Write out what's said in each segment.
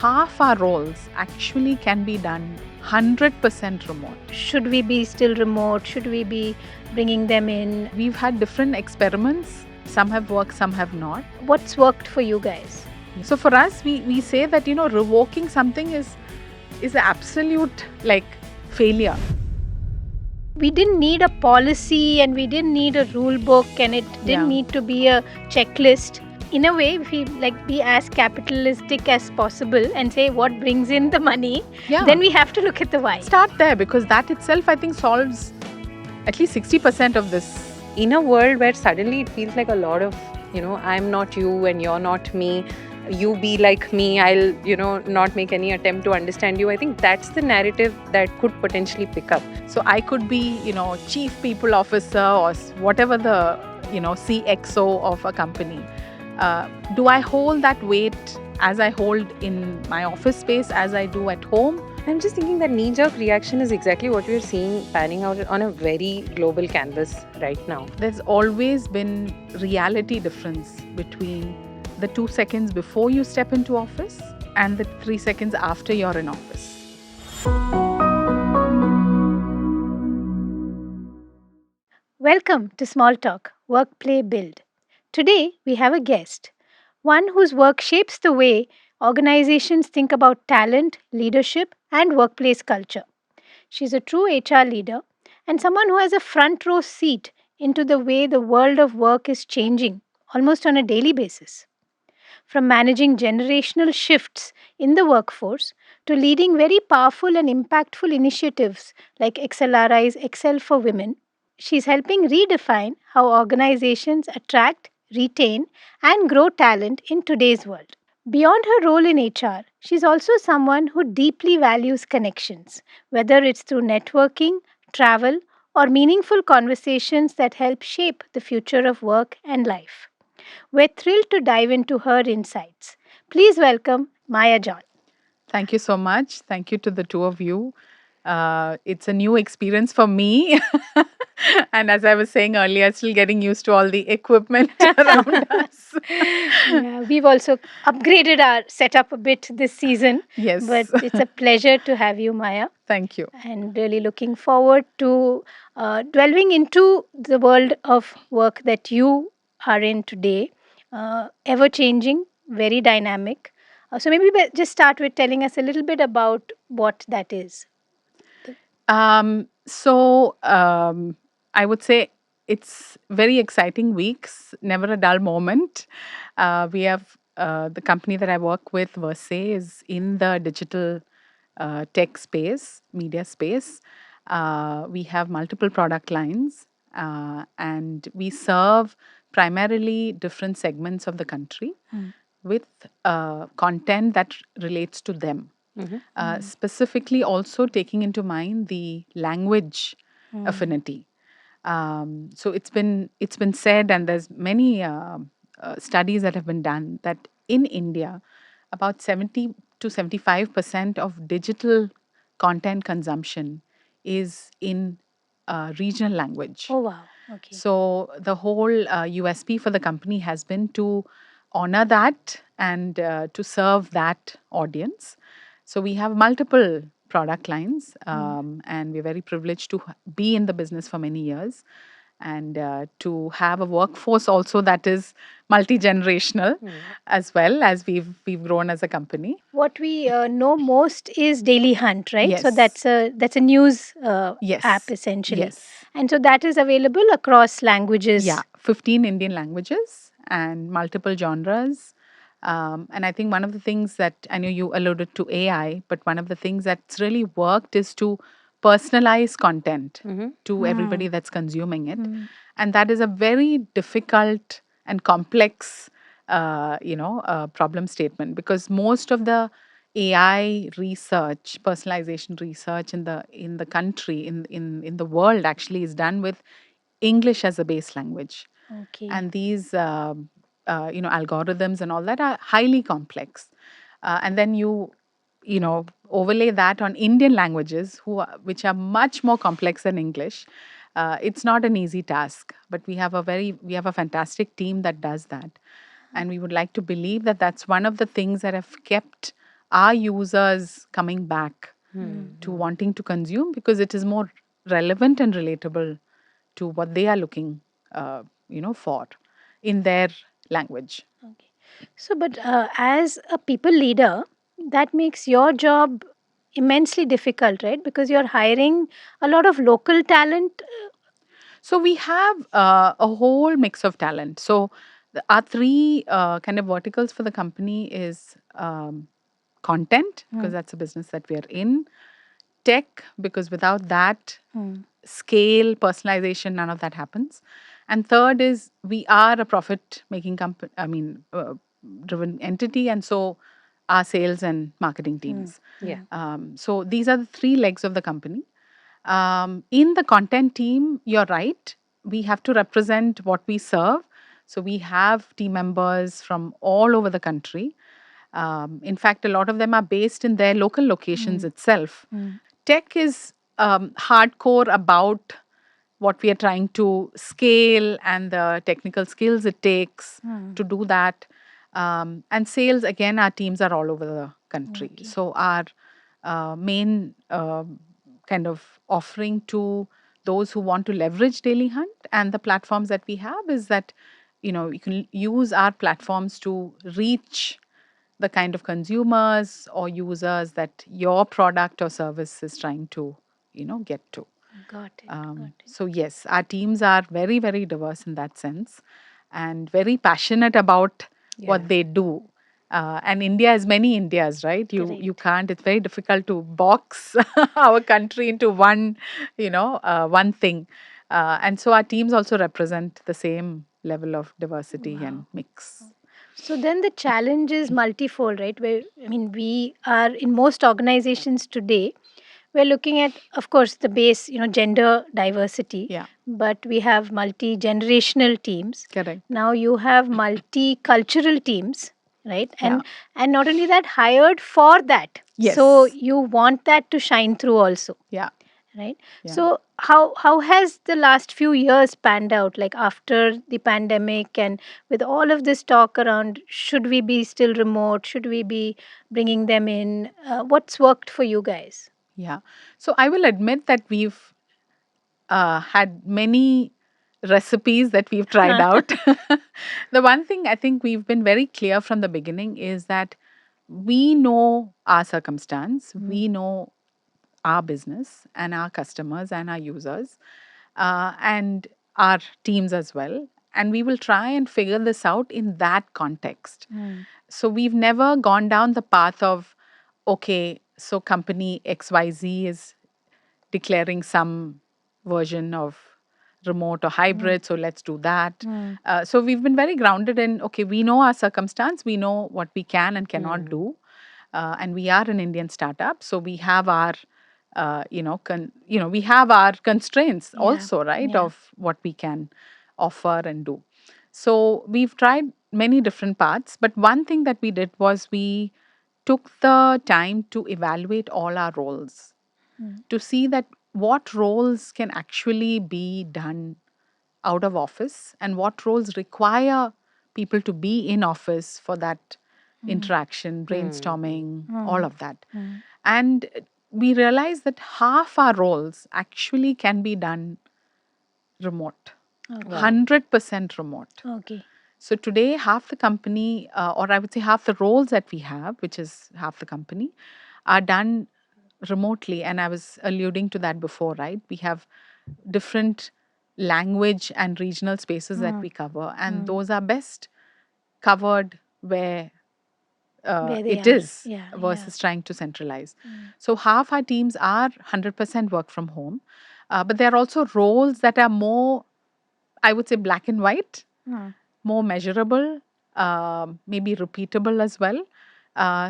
half our roles actually can be done 100% remote. Should we be still remote? Should we be bringing them in? We've had different experiments. Some have worked, some have not. What's worked for you guys? So for us, we say that, revoking something is absolute failure. We didn't need a policy and we didn't need a rule book and it didn't need to be a checklist. In a way, if we be as capitalistic as possible and say what brings in the money, then we have to look at the why. Start there, because that itself, I think, solves at least 60% of this. In a world where suddenly it feels like a lot of, I'm not you and you're not me, you be like me, I'll, not make any attempt to understand you. I think that's the narrative that could potentially pick up. So I could be, chief people officer or whatever the, CXO of a company. Do I hold that weight as I hold in my office space, as I do at home? I'm just thinking that knee-jerk reaction is exactly what we're seeing panning out on a very global canvas right now. There's always been reality difference between the 2 seconds before you step into office and the 3 seconds after you're in office. Welcome to Small Talk, Work, Play, Build. Today, we have a guest, one whose work shapes the way organizations think about talent, leadership, and workplace culture. She's a true HR leader and someone who has a front row seat into the way the world of work is changing almost on a daily basis. From managing generational shifts in the workforce to leading very powerful and impactful initiatives like XLRI's Excel for Women, she's helping redefine how organizations attract, retain, and grow talent in today's world. Beyond her role in HR, she's also someone who deeply values connections, whether it's through networking, travel, or meaningful conversations that help shape the future of work and life. We're thrilled to dive into her insights. Please welcome Maya John. Thank you so much. Thank you to the two of you. It's a new experience for me. And as I was saying earlier, still getting used to all the equipment around us. We've also upgraded our setup a bit this season. Yes. But it's a pleasure to have you, Maya. Thank you. And really looking forward to delving into the world of work that you are in today. Ever changing, very dynamic. So maybe just start with telling us a little bit about what that is. I would say it's very exciting weeks, never a dull moment. We have the company that I work with, Verse, is in the digital tech space, media space. We have multiple product lines and we serve primarily different segments of the country with content that relates to them. Specifically also taking into mind the language affinity. So it's been said, and there's many studies that have been done, that in India, about 70 to 75% of digital content consumption is in regional language. Oh, wow. Okay. So the whole USP for the company has been to honor that and to serve that audience. So we have multiple product lines, and we're very privileged to be in the business for many years and to have a workforce also that is multi-generational as well, as we've grown as a company. What we know most is Daily Hunt, right? Yes. So that's a news Yes. app essentially. Yes. And so that is available across languages. Yeah, 15 Indian languages and multiple genres. And I think one of the things that I know you alluded to AI, but one of the things that's really worked is to personalize content to everybody that's consuming it. And that is a very difficult and complex, problem statement, because most of the AI research, personalization research in the country, in the world actually is done with English as a base language. Okay. And these algorithms and all that are highly complex. And then you overlay that on Indian languages, which are much more complex than English. It's not an easy task, but we have a fantastic team that does that. And we would like to believe that that's one of the things that have kept our users coming back to Hmm. wanting to consume because it is more relevant and relatable to what they are looking, for in their language. Okay. So, but as a people leader, that makes your job immensely difficult, right? Because you're hiring a lot of local talent. So we have a whole mix of talent. So our three kind of verticals for the company is content, because Mm, that's a business that we are in, tech, because without that, mm, scale, personalization, none of that happens. And third is we are a profit making company, driven entity. And so our sales and marketing mm, teams. Yeah. mm. So these are the three legs of the company. In the content team, you're right. We have to represent what we serve. So we have team members from all over the country. In fact, a lot of them are based in their local locations Mm, itself. mm, Tech is hardcore about what we are trying to scale and the technical skills it takes mm. to do that. And sales, again, our teams are all over the country. Okay. So our main kind of offering to those who want to leverage Daily Hunt and the platforms that we have is that you can use our platforms to reach the kind of consumers or users that your product or service is trying to get to. Got it. Got it. So yes, our teams are very, very diverse in that sense, and very passionate about Yeah. what they do. And India has many Indias, right? You Correct. can't. It's very difficult to box our country into one thing. And so our teams also represent the same level of diversity Wow. and mix. So then the challenge is multifold, right? Where I mean, we are in most organizations today. We're looking at, of course, the base, gender diversity, Yeah, but we have multi generational teams. correct. Now you have multicultural teams, right? Yeah. And not only that, hired for that. So Yes. you want that to shine through also, Yeah. right? Yeah. So how has the last few years panned out, like after the pandemic and with all of this talk around should we be still remote, should we be bringing them in, what's worked for you guys? Yeah. So I will admit that we've had many recipes that we've tried out. The one thing I think we've been very clear from the beginning is that we know our circumstance, Mm, we know our business and our customers and our users, and our teams as well. And we will try and figure this out in that context. mm, So we've never gone down the path of, okay, so company XYZ is declaring some version of remote or mm, hybrid, so let's do that. mm, So we've been very grounded in, okay, we know our circumstance, we know what we can and cannot Hmm. do, and we are an Indian startup, so we have our we have our constraints yeah, also, right, yeah. of what we can offer and do. So we've tried many different paths, but one thing that we did was we took the time to evaluate all our roles Mm, to see that what roles can actually be done out of office and what roles require people to be in office for that mm, interaction, Hmm. brainstorming, all mm, of that. mm. And we realized that half our roles actually can be done remote, Okay. Wow. 100% remote. Okay. So today, half the company, or I would say half the roles that we have, which is half the company, are done remotely. And I was alluding to that before, right? We have different language and regional spaces that Mm, we cover, and mm. those are best covered where Where they it are. is Yeah, yeah. versus trying to centralize. Mm, So half our teams are 100% work from home, but there are also roles that are more, I would say, black and white, mm, more measurable, maybe repeatable as well.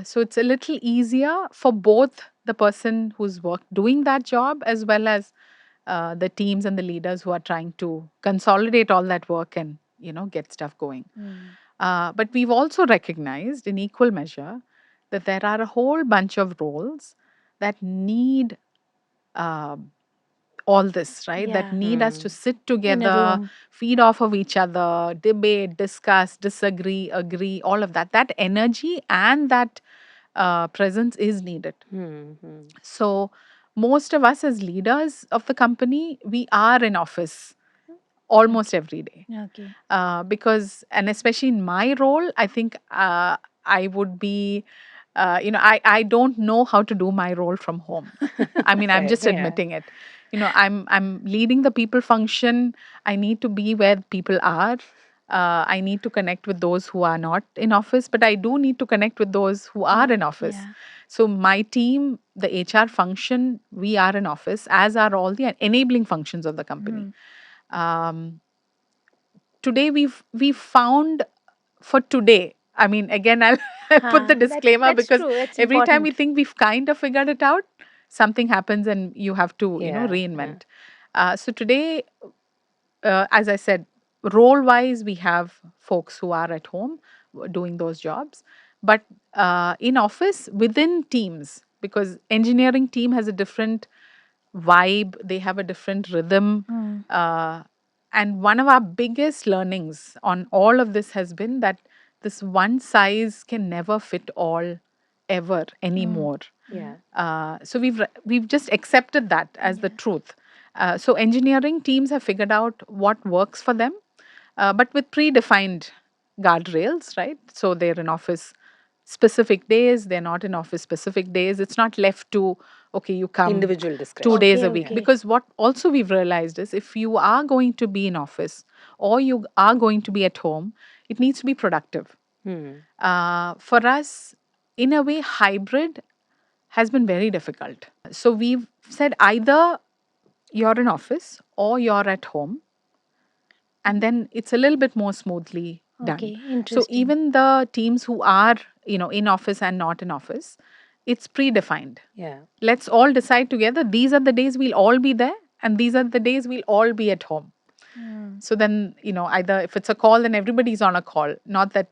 So it's a little easier for both the person who's doing that job as well as the teams and the leaders who are trying to consolidate all that work and get stuff going. mm. But we've also recognized in equal measure that there are a whole bunch of roles that need um all this, right? That Yeah. need us to Hmm. sit In a together, room. feed off of each other, debate, discuss, disagree, agree, all of that. That energy and that presence is needed. Hmm. So most of us as leaders of the company, we are in office almost every day. Okay. Because, and especially in my role, I think I would be, I don't know how to do my role from home. I mean, I'm Fair, just yeah. admitting it. I'm leading the people function. I need to be where people are. I need to connect with those who are not in office, but I do need to connect with those who are in office. Yeah. So my team, the HR function, we are in office, as are all the enabling functions of the company. Um, Today we've found for today. I mean, again, I'll put the disclaimer That's because true. It's every time we important. think we've kind of figured it out, something happens and you have to, Yeah, reinvent. So today, as I said, role wise, we have folks who are at home doing those jobs, but in office within teams, because engineering team has a different vibe, they have a different rhythm. Uh, and one of our biggest learnings on all of this has been that this one size can never fit all ever anymore. yeah. So we've just accepted that as the truth. So engineering teams have figured out what works for them, but with predefined guardrails, right? So they're in office specific days, they're not in office specific days. It's not left to, okay, you come Individual 2 days discretion. a Okay, week. okay. Because what also we've realized is if you are going to be in office or you are going to be at home, it needs to be productive. Hmm. For us, in a way, hybrid has been very difficult. So we've said either you're in office or you're at home, and then it's a little bit more smoothly done. Okay, So interesting. even the teams who are, in office and not in office, it's predefined. Yeah. Let's all decide together, these are the days we'll all be there, and these are the days we'll all be at home. So then, either if it's a call, then everybody's on a call. Not that,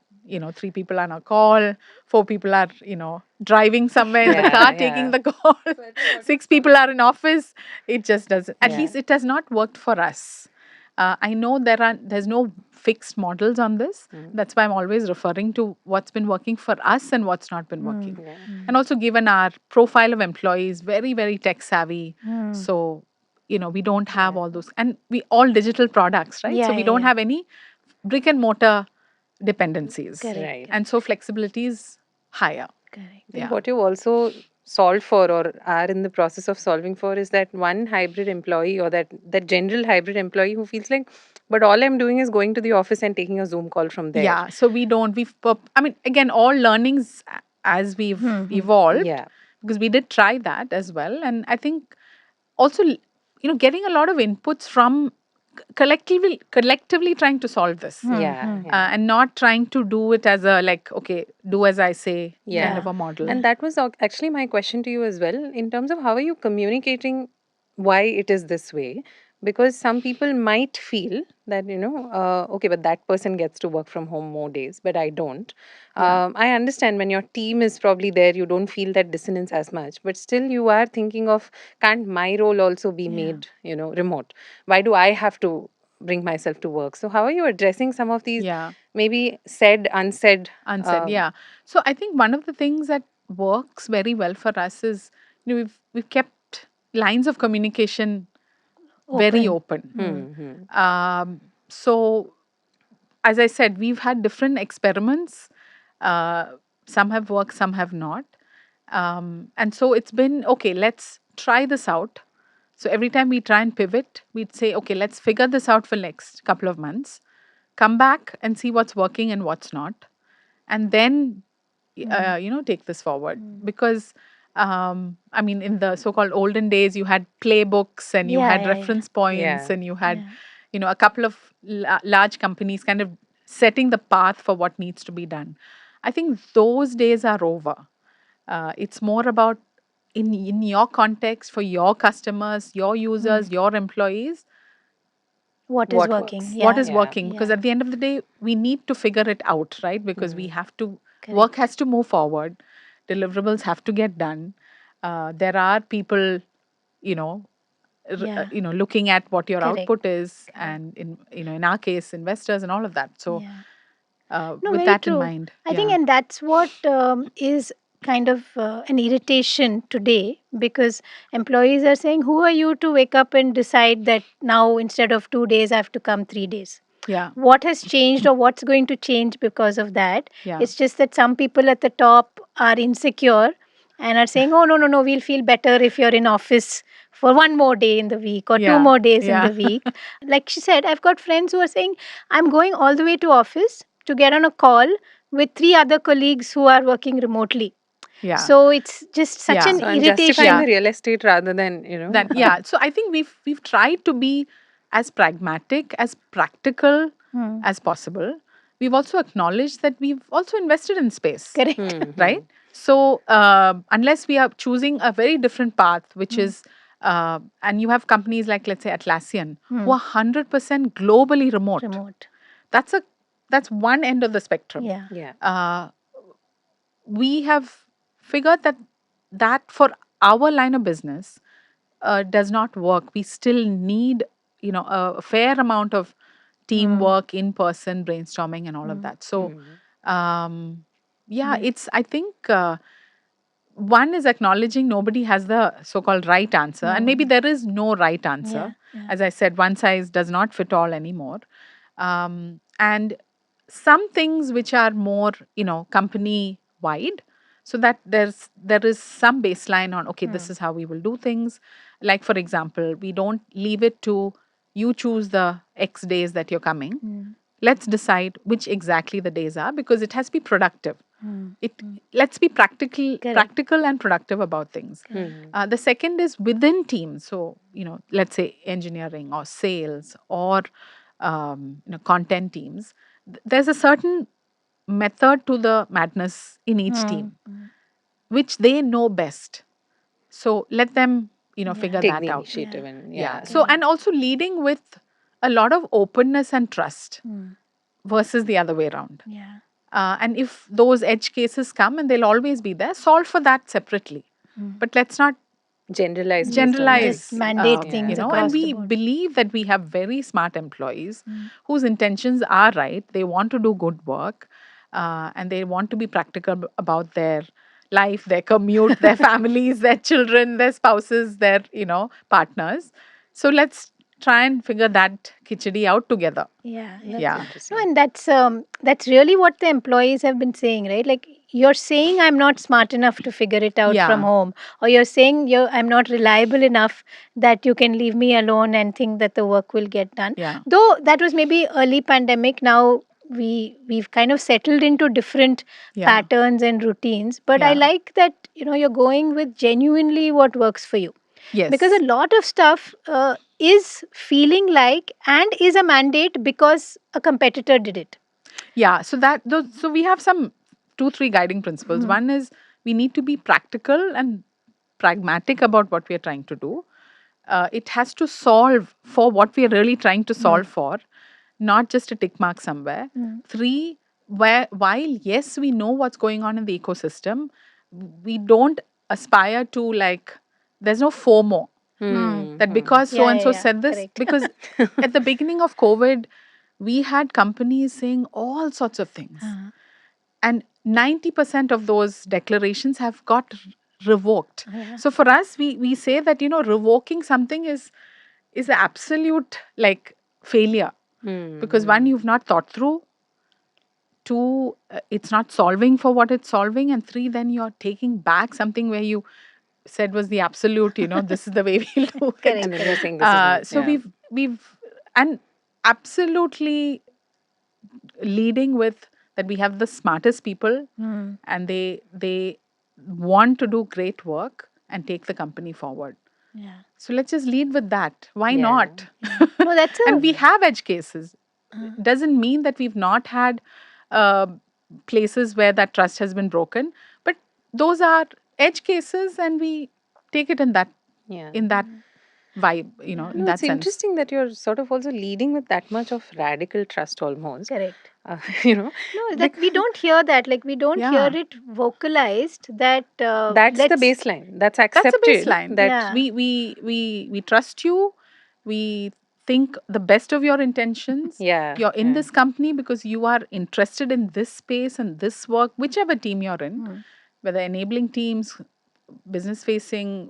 three people are on a call, four people are, driving somewhere in the car taking Yeah. the call, six people are in office. It just doesn't. At Yeah. least it has not worked for us. I know there's no fixed models on this. That's why I'm always referring to what's been working for us and what's not been working. Yeah. And also, given our profile of employees, very, very tech savvy. So, we don't have all those, and we all digital products, right? Yeah, So we yeah, don't yeah. have any brick and mortar dependencies. Correct. Right. And so flexibility is higher. Correct. I think Yeah. what you also solve for or are in the process of solving for is that one hybrid employee or that general hybrid employee who feels like, but all I'm doing is going to the office and taking a Zoom call from there. Yeah. So I mean, again, all learnings as we've evolved, Yeah. because we did try that as well. And I think also, getting a lot of inputs from collectively trying to solve this. Yeah. Yeah. And not trying to do it as a, like, okay, do as I say kind Yeah. of a model. And that was actually my question to you as well, in terms of how are you communicating why it is this way? Because some people might feel that, okay, but that person gets to work from home more days, but I don't. Yeah. I understand when your team is probably there, you don't feel that dissonance as much, but still you are thinking of, can't my role also be made, remote? Why do I have to bring myself to work? So, how are you addressing some of these Yeah. maybe said, unsaid? Unsaid. Yeah. So I think one of the things that works very well for us is, we've kept lines of communication very open. So as I said, we've had different experiments. Uh, some have worked, some have not. And so it's been, okay, let's try this out. So every time we try and pivot, we'd say, okay, let's figure this out for next couple of months. Come back and see what's working and what's not. And then, take this forward. Because, I mean, in the so called olden days, you had playbooks and you Yeah, had yeah, yeah. reference points Yeah. and you had, a couple of large companies kind of setting the path for what needs to be done. I think those days are over. It's more about in your context, for your customers, your users, your employees, What is What working? works? what Yeah. is Yeah. working. Because Yeah. at the end of the day, we need to figure it out, right? Because we have to, work Correct. has to move forward, deliverables have to get done. There are people, you know Yeah. looking at what your Correct. output is, and in our case, investors and all of that. So Yeah. No, with very that in true. mind, I think, yeah. and that's what is kind of an irritation today because employees are saying, who are you to wake up and decide that now instead of 2 days, I have to come 3 days? Yeah. What has changed or what's going to change because of that? Yeah. It's just that some people at the top are insecure and are saying, oh, no, no, no, we'll feel better if you're in office for one more day in the week or two Yeah. more days in Yeah. the week. Like she said, I've got friends who are saying, I'm going all the way to office to get on a call with 3 other colleagues who are working remotely. Yeah. So it's just such Yeah. an So I'm justifying irritation. the real estate rather than, Then yeah. So I think we've tried to be as pragmatic, as practical Hmm. as possible. We've also acknowledged that we've also invested in space. Correct. Right? So unless we are choosing a very different path, which is and you have companies like, let's say, Atlassian, who are 100% globally remote. That's one end of the spectrum. Yeah. Yeah. We have figured that for our line of business does not work. We still need, a fair amount of teamwork, in person brainstorming, and all of that. So, yeah, it's, I think, one is acknowledging nobody has the so-called right answer, and maybe there is no right answer. As I said, one size does not fit all anymore. And some things which are more, company wide, so that there is some baseline on, okay, this is how we will do things. Like, for example, we don't leave it to you choose the X days that you're coming. Let's decide which exactly the days are, because it has to be productive. Let's be practical and productive about things. The second is within teams. So, let's say engineering or sales or content teams. There's a certain method to the madness in each team, which they know best. So let them, figure Take that the out. initiative and Yeah. So, and also leading with a lot of openness and trust versus the other way around. Yeah. And if those edge cases come, and they'll always be there, solve for that separately. But let's not generalize based on generalize, Just mandate Yeah. things and across the we board. believe that we have very smart employees whose intentions are right. They want to do good work, and they want to be practical about their life, their commute, their families, their children, their spouses, their partners. So let's try and figure that khichdi out together. Yeah. That's Yeah. interesting. No, and that's really what the employees have been saying, right? Like you're saying, I'm not smart enough to figure it out from Yeah. home, or you're saying I'm not reliable enough that you can leave me alone and think that the work will get done. Yeah. Though that was maybe early pandemic. Now we've kind of settled into different Yeah. patterns and routines. But I Yeah. like that you're going with genuinely what works for you. Yes. Because a lot of stuff is feeling like and is a mandate because a competitor did it. Yeah, so we have some 2-3 guiding principles. One is we need to be practical and pragmatic about what we are trying to do. It has to solve for what we are really trying to solve for, not just a tick mark somewhere. 3, while yes, we know what's going on in the ecosystem, we don't aspire to, like, there's no FOMO. That because so and so said this, correct. because at the beginning of COVID, we had companies saying all sorts of things, and 90% of those declarations have got revoked. So for us, we say that revoking something is an absolute, like, failure, because one, you've not thought through. 2, it's not solving for what it's solving, and 3, then you're taking back something where you said was the absolute, this is the way we'll do it. Correct, And then you're saying this is not. So we've and absolutely leading with that we have the smartest people, and they want to do great work and take the company forward. Yeah. So let's just lead with that. Why Yeah. not? No, that's And we have edge cases. Doesn't mean that we've not had uh, places where that trust has been broken, but those are edge cases, and we take it in that Yeah. vibe, in No, that it's sense. interesting that you're sort of also leading with that much of radical trust almost. correct. You know, No, that we don't hear that. Like we don't hear Yeah. it vocalized. That that's the baseline. That's That's accepted. the baseline. That Yeah. We trust you. We think the best of your intentions. Yeah, You're in yeah. this company because you are interested in this space and this work, whichever team you're in. whether enabling teams, business facing,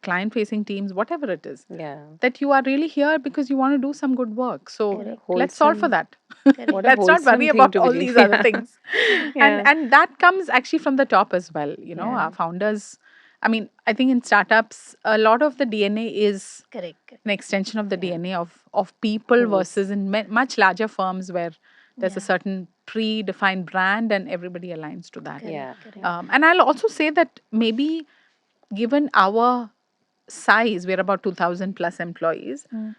client facing teams, whatever it is, Yeah. that you are really here because you want to do some good work. So Correct. let's solve for Wholesome. that. Correct. What a Let's not worry wholesome thing about to all believe. these other Yeah. things. and Yeah. and that comes actually from the top as well. Yeah. Our founders, I think in startups a lot of the DNA is Correct. Correct. an extension of the Yeah. DNA of people Who's versus in much larger firms where there's a Yeah. certain predefined brand and everybody aligns to that. Correct. yeah. Correct. And I'll also say that maybe given our size, we're about 2,000 plus employees, Mm.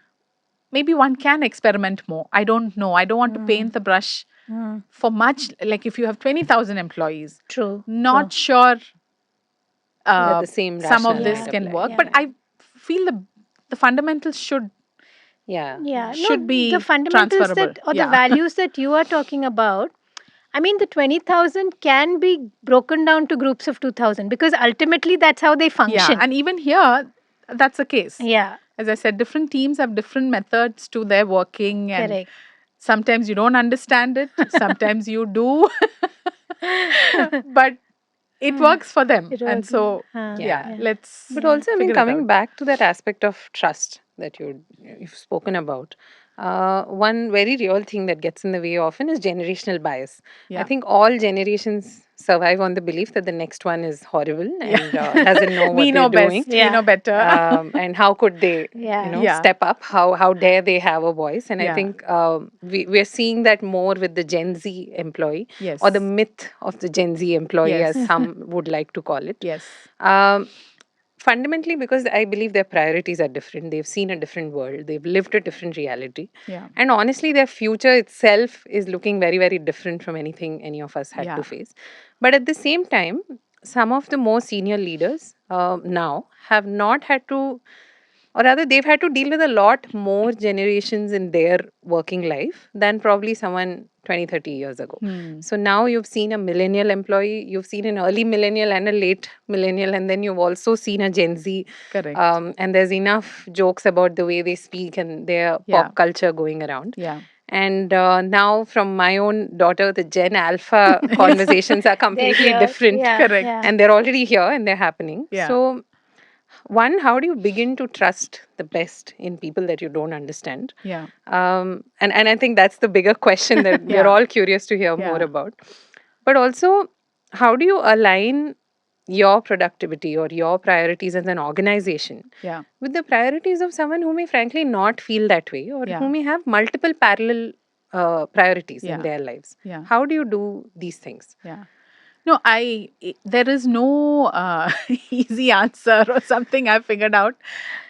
maybe one can experiment more. I don't know. I don't want to Mm. paint the brush Mm. for much, like if you have 20,000 employees, True. not True. sure That the same some of rationale this might Yeah. can apply. work. But Yeah. I feel the fundamentals Yeah. Yeah. No, should the be fundamentals transferable. that or the Yeah. values that you are talking about, I mean, the 20,000 can be broken down to groups of 2,000 because ultimately that's how they Yeah. function. And even here, that's the case. Yeah. As I said, different teams have different methods to their working, and Correct. sometimes you don't understand it, sometimes you do, but it works for them. It And was. so, Huh. Yeah. yeah, Yeah. let's But Yeah. also, I mean, figure it coming out. back to that aspect of trust that you've spoken about, one very real thing that gets in the way often is generational bias. I Yeah. think all generations survive on the belief that the next one is horrible Yeah. and doesn't know We what they're know doing. best. We know Yeah. better. And how could they, Yeah. Yeah. step up? How dare they have a voice? And I Yeah. think we're seeing that more with the Gen Z employee, or the Yes. myth of the Gen Z employee, as Yes. some would like to call it. Yes. Um, Fundamentally, because I believe their priorities are different. They've seen a different world, they've lived a different reality. Yeah. And honestly, their future itself is looking very, very different from anything any of us had Yeah. to face. But at the same time, some of the more senior leaders now have not had to, or rather, they've had to deal with a lot more generations in their working life than probably someone 20, 30 years ago. Hmm. So now you've seen a millennial employee, you've seen an early millennial and a late millennial, and then you've also seen a Gen Z. Correct. And there's enough jokes about the way they speak and their Yeah. pop culture going around. Yeah. And now, from my own daughter, the Gen Alpha conversations are They're completely here. different. Yeah. Correct. Yeah. And they're already here and they're happening. Yeah. So, one, how do you begin to trust the best in people that you don't understand? Yeah. And I think that's the bigger question that we're Yeah. all curious to hear more Yeah. about. But also, how do you align your productivity or your priorities as an organization Yeah. with the priorities of someone who may frankly not feel that way, or Yeah. who may have multiple parallel priorities in Yeah. their lives? Yeah. How do you do these things? Yeah. No, there is no easy answer or something I've figured out.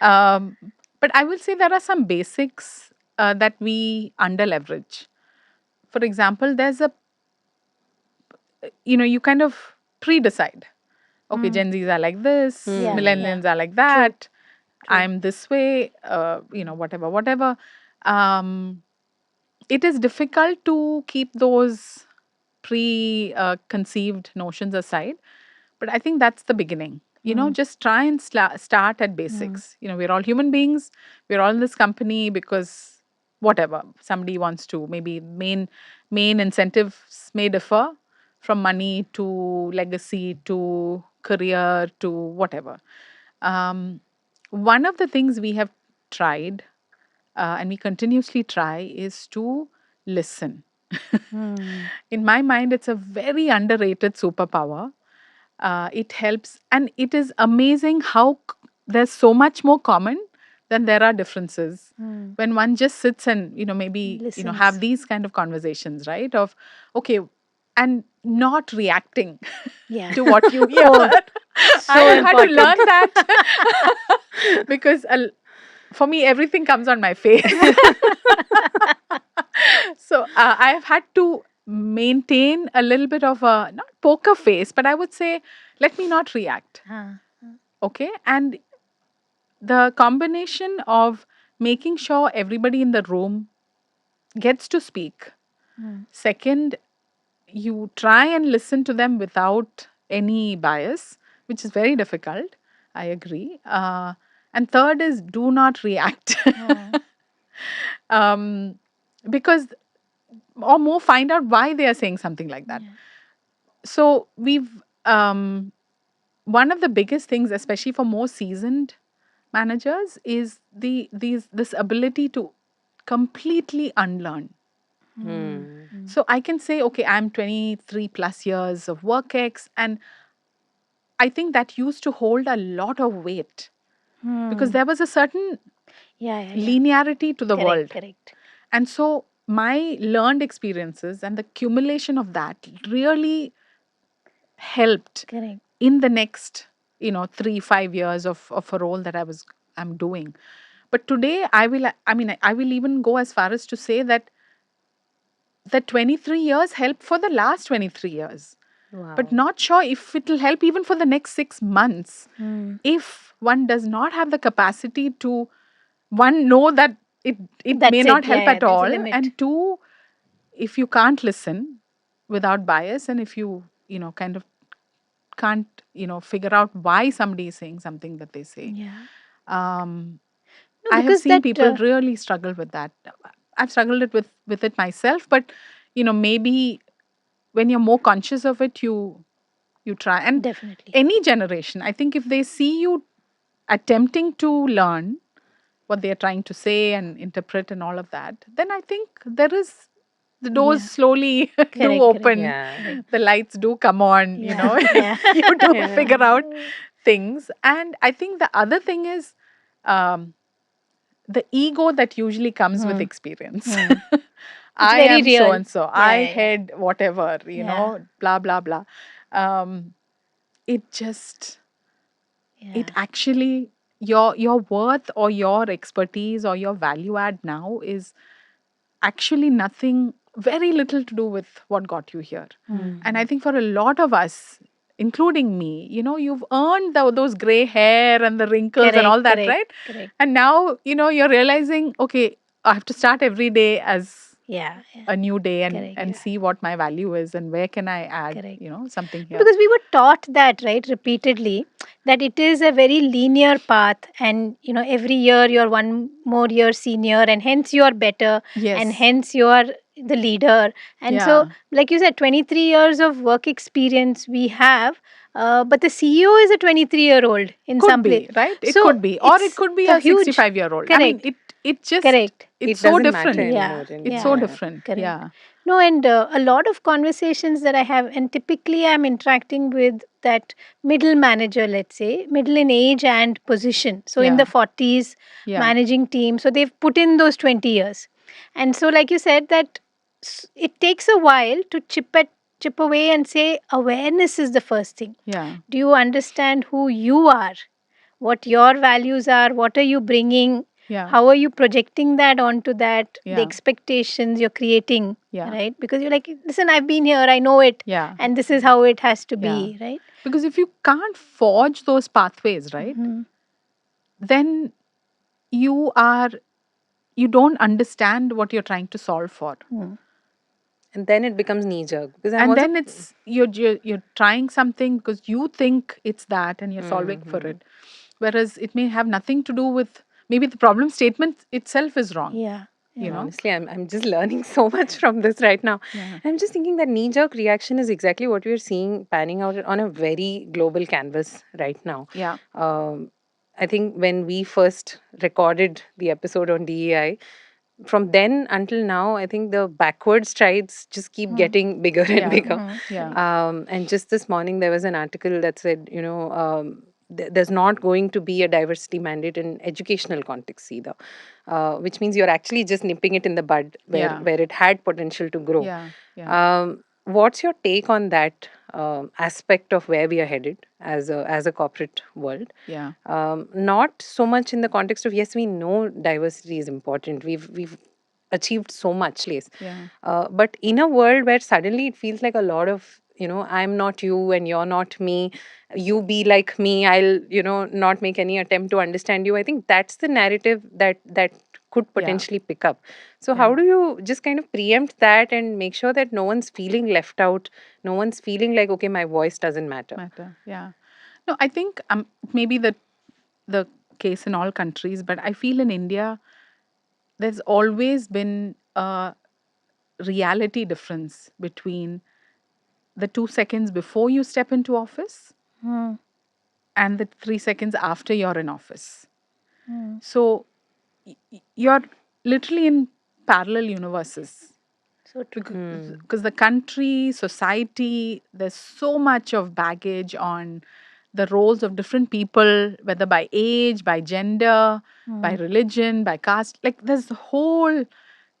Um, but I will say there are some basics that we under leverage. For example, you kind of pre-decide. Okay, Mm. Gen Zs are like this, Yeah. Hmm. Yeah. millennials are like True. that, True. I'm this way, whatever. It is difficult to keep those conceived notions aside. But I think that's the beginning. Mm. Just try and start at Mm. basics. We're all human beings. We're all in this company because whatever somebody wants to. Maybe main incentives may differ from money to legacy to career to whatever. Um, One of the things we have tried and we continuously try is to listen. Mm. In my mind, it's a very underrated superpower. It helps, and it is amazing how there's so much more common than there are differences Mm. when one just sits and maybe have Listens. these kind of conversations, right? Of okay, and not reacting Yeah. to what you hear. Oh, I so have had to important. learn that because for me everything comes on my face. So I have had to maintain a little bit of a not poker face, but I would say let me not react. Huh. Okay, and the combination of making sure everybody in the room gets to speak. Mm. Second, you try and listen to them without any bias, which is very difficult. I agree. And third is do not react. Oh. um, because or more find out why they are saying something like that. Yeah. So we've um, one of the biggest things, especially for more seasoned managers, is this ability to completely unlearn. Hmm. So I can say, okay, I'm 23 plus years of work ex, and I think that used to hold a lot of weight because there was a certain Yeah, yeah, yeah. linearity to the Correct, world. correct. And so my learned experiences and the accumulation of that really helped Correct. in the next 3-5 years of a role that I'm doing. But today I will even go as far as to say that the 23 years helped for the last 23 years, but Wow. not sure if it will help even for the next 6 months Hmm. if one does not have the capacity to, one, know that it may That's not it. Yeah, help yeah. at There's a all, limit. and two, if you can't listen without bias, and if you kind of can't figure out why somebody is saying something that they say. Yeah. um No, I have because seen that. people really struggle with that. I've struggled it with it myself, but maybe when you're more conscious of it, you try. And Definitely. any generation, I think, if they see you attempting to learn what they're trying to say and interpret and all of that, then I think there is, the doors Yeah. slowly do Correct, correct, open, Yeah. correct. the lights do come on, Yeah, yeah. you do Yeah. figure out things. And I think the other thing is, um, the ego that usually comes with Hmm. experience. Hmm. It's I very am so real. and so. Yeah, I yeah, yeah. had whatever, Yeah, blah, blah, blah. Um, it just, it yeah. actually, your worth or your expertise or your value add now is actually nothing, very little to do with what got you here. Hmm. And I think for a lot of us, including me, you've earned those gray hair and the wrinkles and all Correct, that, correct, right? correct. And now, you're realizing, okay, I have to start every day as Yeah, yeah. a new day, and Correct, and yeah. see what my value is and where can I add, Correct. something here. Because we were taught that, right, repeatedly, that it is a very linear path, and every year you're one more year senior, and hence you are better, and Yes. hence you are the leader. And so, Yeah. like you said, 23 years of work experience we have, but the CEO is a 23-year-old in Could some place. be, right? It So could be. Or it it's could be the a huge. 65-year-old. I mean, Correct, correct. it's It so doesn't matter different. Yeah, anymore. And It's yeah, so yeah. different. correct. Yeah. No, and a lot of conversations that I have, and typically I'm interacting with that middle manager, let's say, middle in age and position. So in the Yeah. 40s, Yeah. managing team. So they've put in those 20 years. And so, like you said, that it takes a while to chip away and say awareness is the first thing. Yeah. Do you understand who you are? What your values are? What are you bringing? Yeah. How are you projecting that onto that? The Yeah. expectations you're creating, Yeah. right? Because you're like, listen, I've been here, I know it, Yeah. and this is how it has to Yeah. be, right? Because if you can't forge those pathways, right, Mhm. then you are you don't understand what you're trying to solve for. Mm. And then it becomes knee jerk because I'm And also. then it's you're trying something because you think it's that and you're solving for Mhm. it, whereas it may have nothing to do with, maybe the problem statement itself is wrong. Yeah, you yeah. know Honestly, I'm just learning so much from this right now. yeah. I'm just thinking that knee jerk reaction is exactly what we're seeing panning out on a very global canvas right now. Yeah. Um, I think when we first recorded the episode on DEI, from then until now, I think the backward strides just keep getting bigger and Yeah. bigger. Mm. Yeah. And just this morning, there was an article that said, there's not going to be a diversity mandate in educational context either, which means you're actually just nipping it in the bud Yeah. where it had potential to grow. Yeah. Yeah. What's your take on that aspect of where we are headed as a corporate world? Yeah. Not so much in the context of, yes, we know diversity is important. We've achieved so much place, Yeah. but in a world where suddenly it feels like a lot of, I'm not you and you're not me, you be like me, I'll, not make any attempt to understand you. I think that's the narrative that could Yeah. potentially pick up. So how Yeah. do you just kind of preempt that and make sure that no one's feeling left out, no one's feeling like, okay, my voice doesn't matter? Matter. Yeah. No, I think maybe the case in all countries, but I feel in India there's always been a reality difference between the 2 seconds before you step into office Hmm. and the 3 seconds after you're in office. Hmm. So you're literally in parallel universes. So true. Because the country, society, there's so much of baggage on the roles of different people, whether by age, by gender, by religion, by caste. Like there's the whole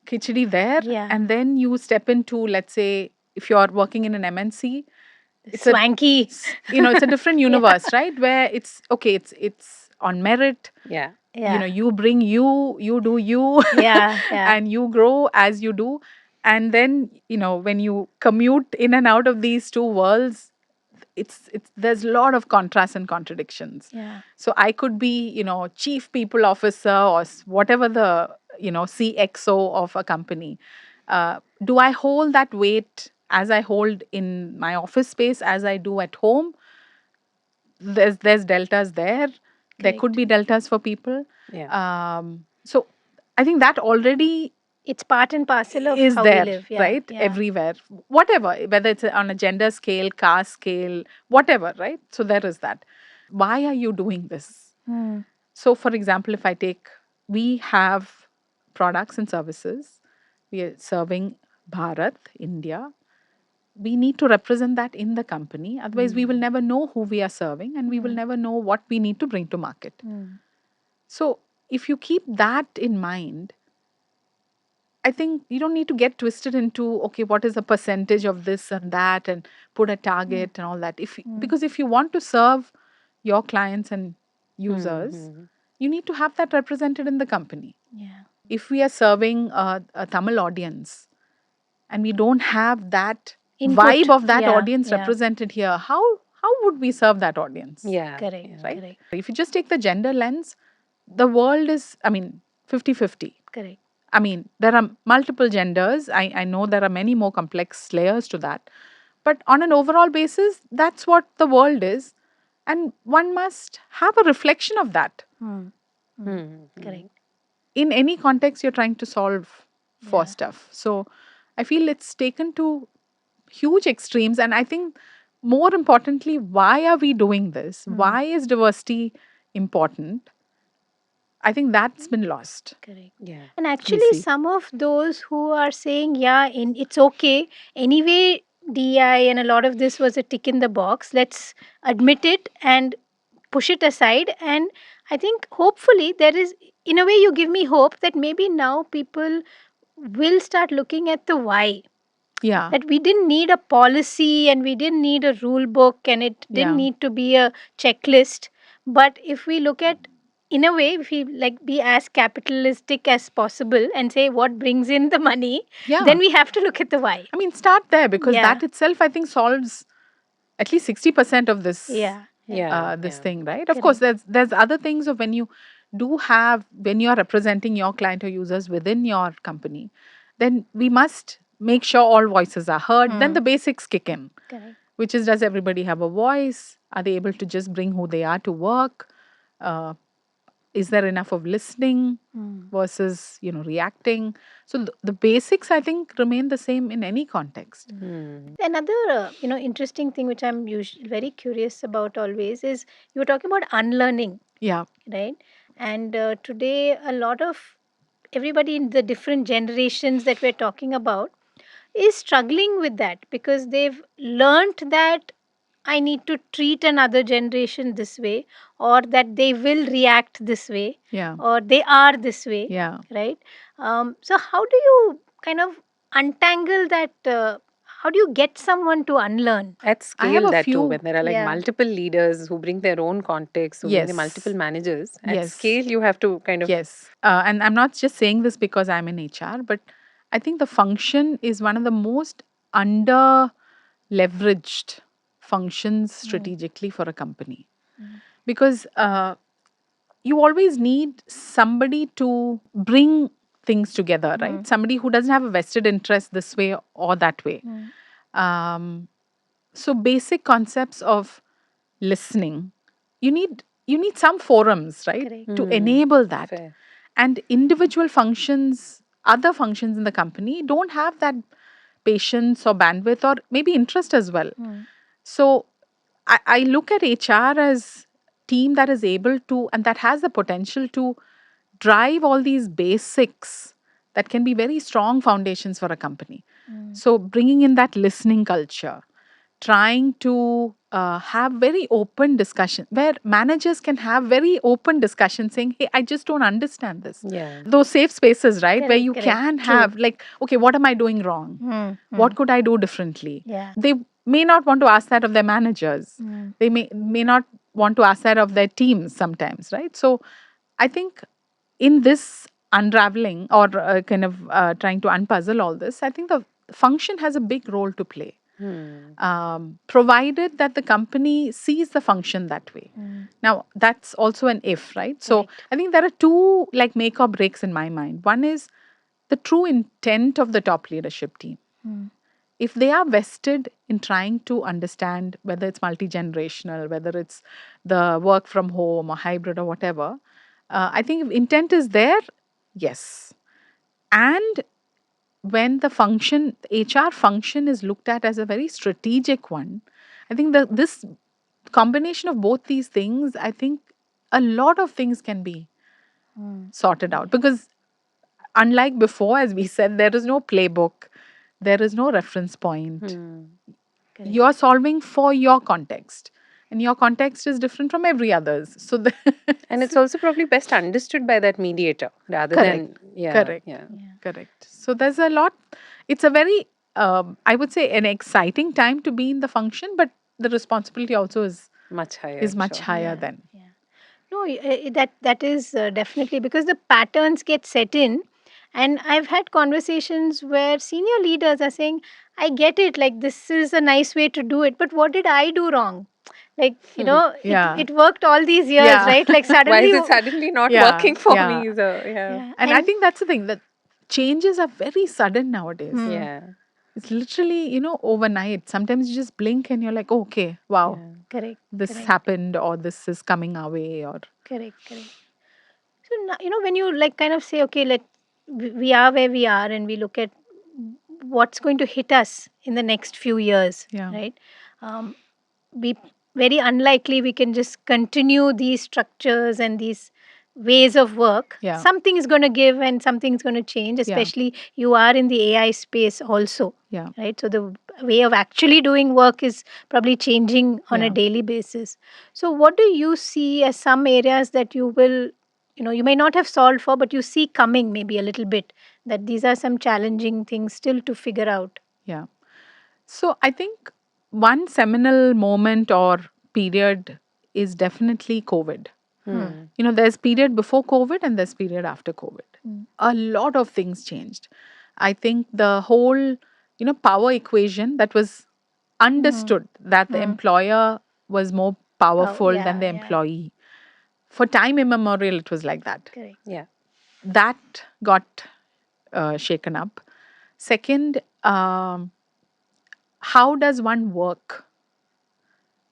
khichdi there. Yeah. And then you step into, let's say, if you're working in an MNC, it's Swanky. it's a different universe, right? Where it's okay, it's on merit. Yeah. Yeah. You bring you do you, Yeah. Yeah. and you grow as you do. And then when you commute in and out of these two worlds, it's there's a lot of contrasts and contradictions. Yeah. So I could be chief people officer or whatever the CXO of a company. Do I hold that weight as I hold in my office space as I do at home? There's deltas there. There could Correct. be deltas for people. Yeah. So I think that already It's part and parcel of is how there, we live. Yeah. right? Yeah. Everywhere, whatever, whether it's on a gender scale, caste scale, whatever, right? So there is that. Why are you doing this? Hmm. So, for example, if I take, we have products and services. We are serving Bharat, India. We need to represent that in the company. Otherwise, we will never know who we are serving and we will never know what we need to bring to market. Hmm. So, if you keep that in mind, I think you don't need to get twisted into, okay, what is the percentage of this and that and put a target and all that. Because if you want to serve your clients and users, you need to have that represented in the company. Yeah. If we are serving a Tamil audience and we don't have that Input. vibe of that Yeah. audience Yeah. represented here, how would we serve that audience? Yeah. Correct. Yeah. Right? Correct. If you just take the gender lens, the world is, 50-50. Correct. There are multiple genders. I know there are many more complex layers to that. But on an overall basis, that's what the world is. And one must have a reflection of that Hmm. Correct. in any context you're trying to solve for Yeah. stuff. So I feel it's taken to huge extremes. And I think more importantly, why are we doing this? Why is diversity important? I think that's been lost. Correct. Yeah. And We actually, see. some of those who are saying, yeah, it's okay. Anyway, DI and a lot of this was a tick in the box. Let's admit it and push it aside. And I think hopefully there is, in a way, you give me hope that maybe now people will start looking at the why. Yeah. That we didn't need a policy and we didn't need a rule book and it didn't Yeah. need to be a checklist. But if we look at, in a way, if we like be as capitalistic as possible and say what brings in the money, Yeah. then we have to look at the why. Start there because Yeah. that itself, I think, solves at least 60% of this Yeah. Yeah. this Yeah. thing, right? Of course, there's other things of when you when you're representing your client or users within your company, then we must make sure all voices are heard. Then the basics kick in, Correct. which is, does everybody have a voice? Are they able to just bring who they are to work? Uh, is there enough of listening versus reacting? So the basics, I think, remain the same in any context. Another interesting thing which I'm usually very curious about always is you were talking about unlearning, Yeah. right? And today a lot of everybody in the different generations that we're talking about is struggling with that because they've learnt that I need to treat another generation this way, or that they will react this way, Yeah. or they are this way, Yeah. right? So, how do you kind of untangle that? How do you get someone to unlearn? At I have scale, a that too, few. when there are like Yeah. multiple leaders who bring their own context, who bring the Yes. multiple managers, at Yes. scale, you have to kind of. Yes. And I'm not just saying this because I'm in HR, but I think the function is one of the most under leveraged functions strategically for a company. Because you always need somebody to bring things together, right? Somebody who doesn't have a vested interest this way or that way. Um, so basic concepts of listening, you need some forums, right, Correct. to enable that. Fair. And individual functions, other functions in the company don't have that patience or bandwidth or maybe interest as well. So I look at HR as team that is able to and that has the potential to drive all these basics that can be very strong foundations for a company. So bringing in that listening culture, trying to have very open discussion where managers can have very open discussion saying, hey, I just don't understand this. Yeah. Those safe spaces, right? Where Correct, you correct. can True. have like, okay, what am I doing wrong? What could I do differently? Yeah. They may not want to ask that of their managers. They may not want to ask that of their teams sometimes, right? So I think in this unraveling or kind of trying to unpuzzle all this, I think the function has a big role to play. Provided that the company sees the function that way. Now, that's also an if, right? So Correct. I think there are two like make or breaks in my mind. One is the true intent of the top leadership team. If they are vested in trying to understand whether it's multi generational, whether it's the work from home or hybrid or whatever, I think if intent is there, yes. And when the function, HR function is looked at as a very strategic one, I think that this combination of both these things, I think a lot of things can be sorted out because unlike before, as we said, there is no playbook, there is no reference point. Correct. You're solving for your context, and your context is different from every other's. So, And it's also probably best understood by that mediator rather correct, than, yeah, correct, yeah. correct. So there's a lot. It's a very, I would say, an exciting time to be in the function, but the responsibility also Much higher. is much sure. higher then. No, that is definitely because the patterns get set in, and I've had conversations where senior leaders are saying, "I get it, like this is a nice way to do it, but what did I do wrong? Like Yeah. it worked all these years, Yeah. right? Like Why suddenly, is it suddenly not Yeah, working for yeah. me? So, yeah. yeah, And I think that's the thing that changes are very sudden nowadays. Yeah. It's literally, overnight. Sometimes you just blink and you're like, oh, okay, wow, Yeah. correct, this correct, happened or this is coming our way or correct, correct. So now, when you like kind of say, okay, we are where we are, and we look at what's going to hit us in the next few years, Yeah. right? Be very unlikely we can just continue these structures and these ways of work. Yeah. Something is going to give and something is going to change, especially you are in the AI space also, Yeah. right? So the way of actually doing work is probably changing on a Yeah. daily basis. So what do you see as some areas that you will, you may not have solved for, but you see coming maybe a little bit, that these are some challenging things still to figure out? Yeah. So I think one seminal moment or period is definitely COVID. There's period before COVID and there's period after COVID. A lot of things changed. I think the whole, power equation that was understood that the employer was more powerful than the employee. For time immemorial, it was like that. Correct. Yeah. That got shaken up. Second, how does one work?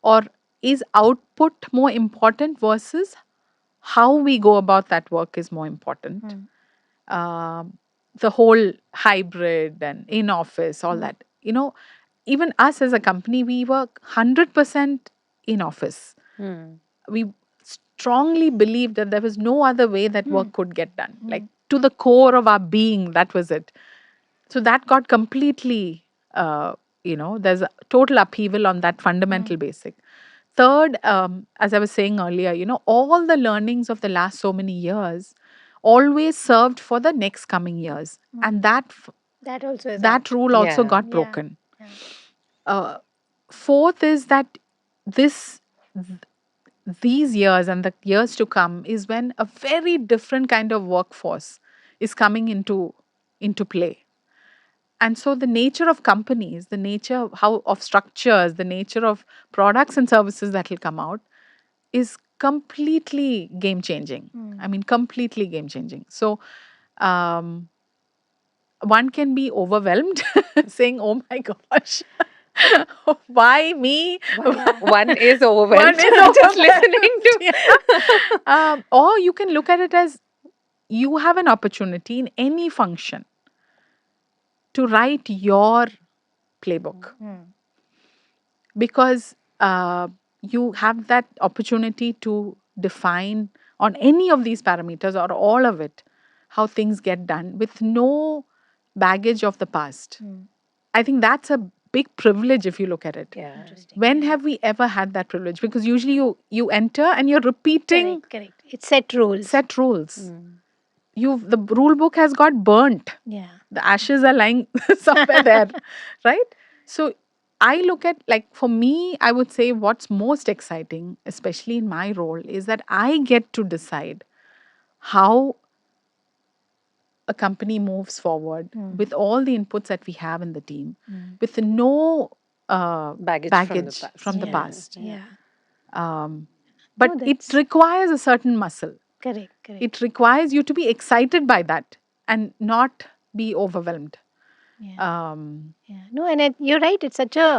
Or is output more important versus how we go about that work is more important? The whole hybrid and in office, all that. Even us as a company, we work 100% in office. We strongly believed that there was no other way that work could get done. Like to the core of our being, that was it. So that got completely, there's a total upheaval on that fundamental basic. Third, as I was saying earlier, all the learnings of the last so many years always served for the next coming years. And That also is that out. rule also Yeah. got Yeah. broken. Yeah. Fourth is that this these years and the years to come is when a very different kind of workforce is coming into play. And so the nature of companies, the nature how of structures, the nature of products and services that will come out is completely game changing. I mean, completely game changing. So um, one can be overwhelmed saying, oh my gosh, why me? One is overwhelmed. One is Just overwhelmed. listening to. Yeah. Or you can look at it as you have an opportunity in any function to write your playbook Mm. because you have that opportunity to define on any of these parameters or all of it how things get done with no baggage of the past. Mm. I think that's a big privilege if you look at it. Yeah. Interesting. When Yeah. have we ever had that privilege? Because usually you enter and you're repeating Correct. It's set rules. set rules. Mm. The rule book has got burnt. Yeah. The ashes are lying somewhere there, right? So I look at, like, for me, I would say what's most exciting, especially in my role, is that I get to decide how a company moves forward with all the inputs that we have in the team, with no Baggage from the Yeah. past. Yeah. Um, No, but it that's requires a certain muscle. correct. It requires you to be excited by that and not be overwhelmed. Yeah. Um, Yeah. No, and you're right. It's such a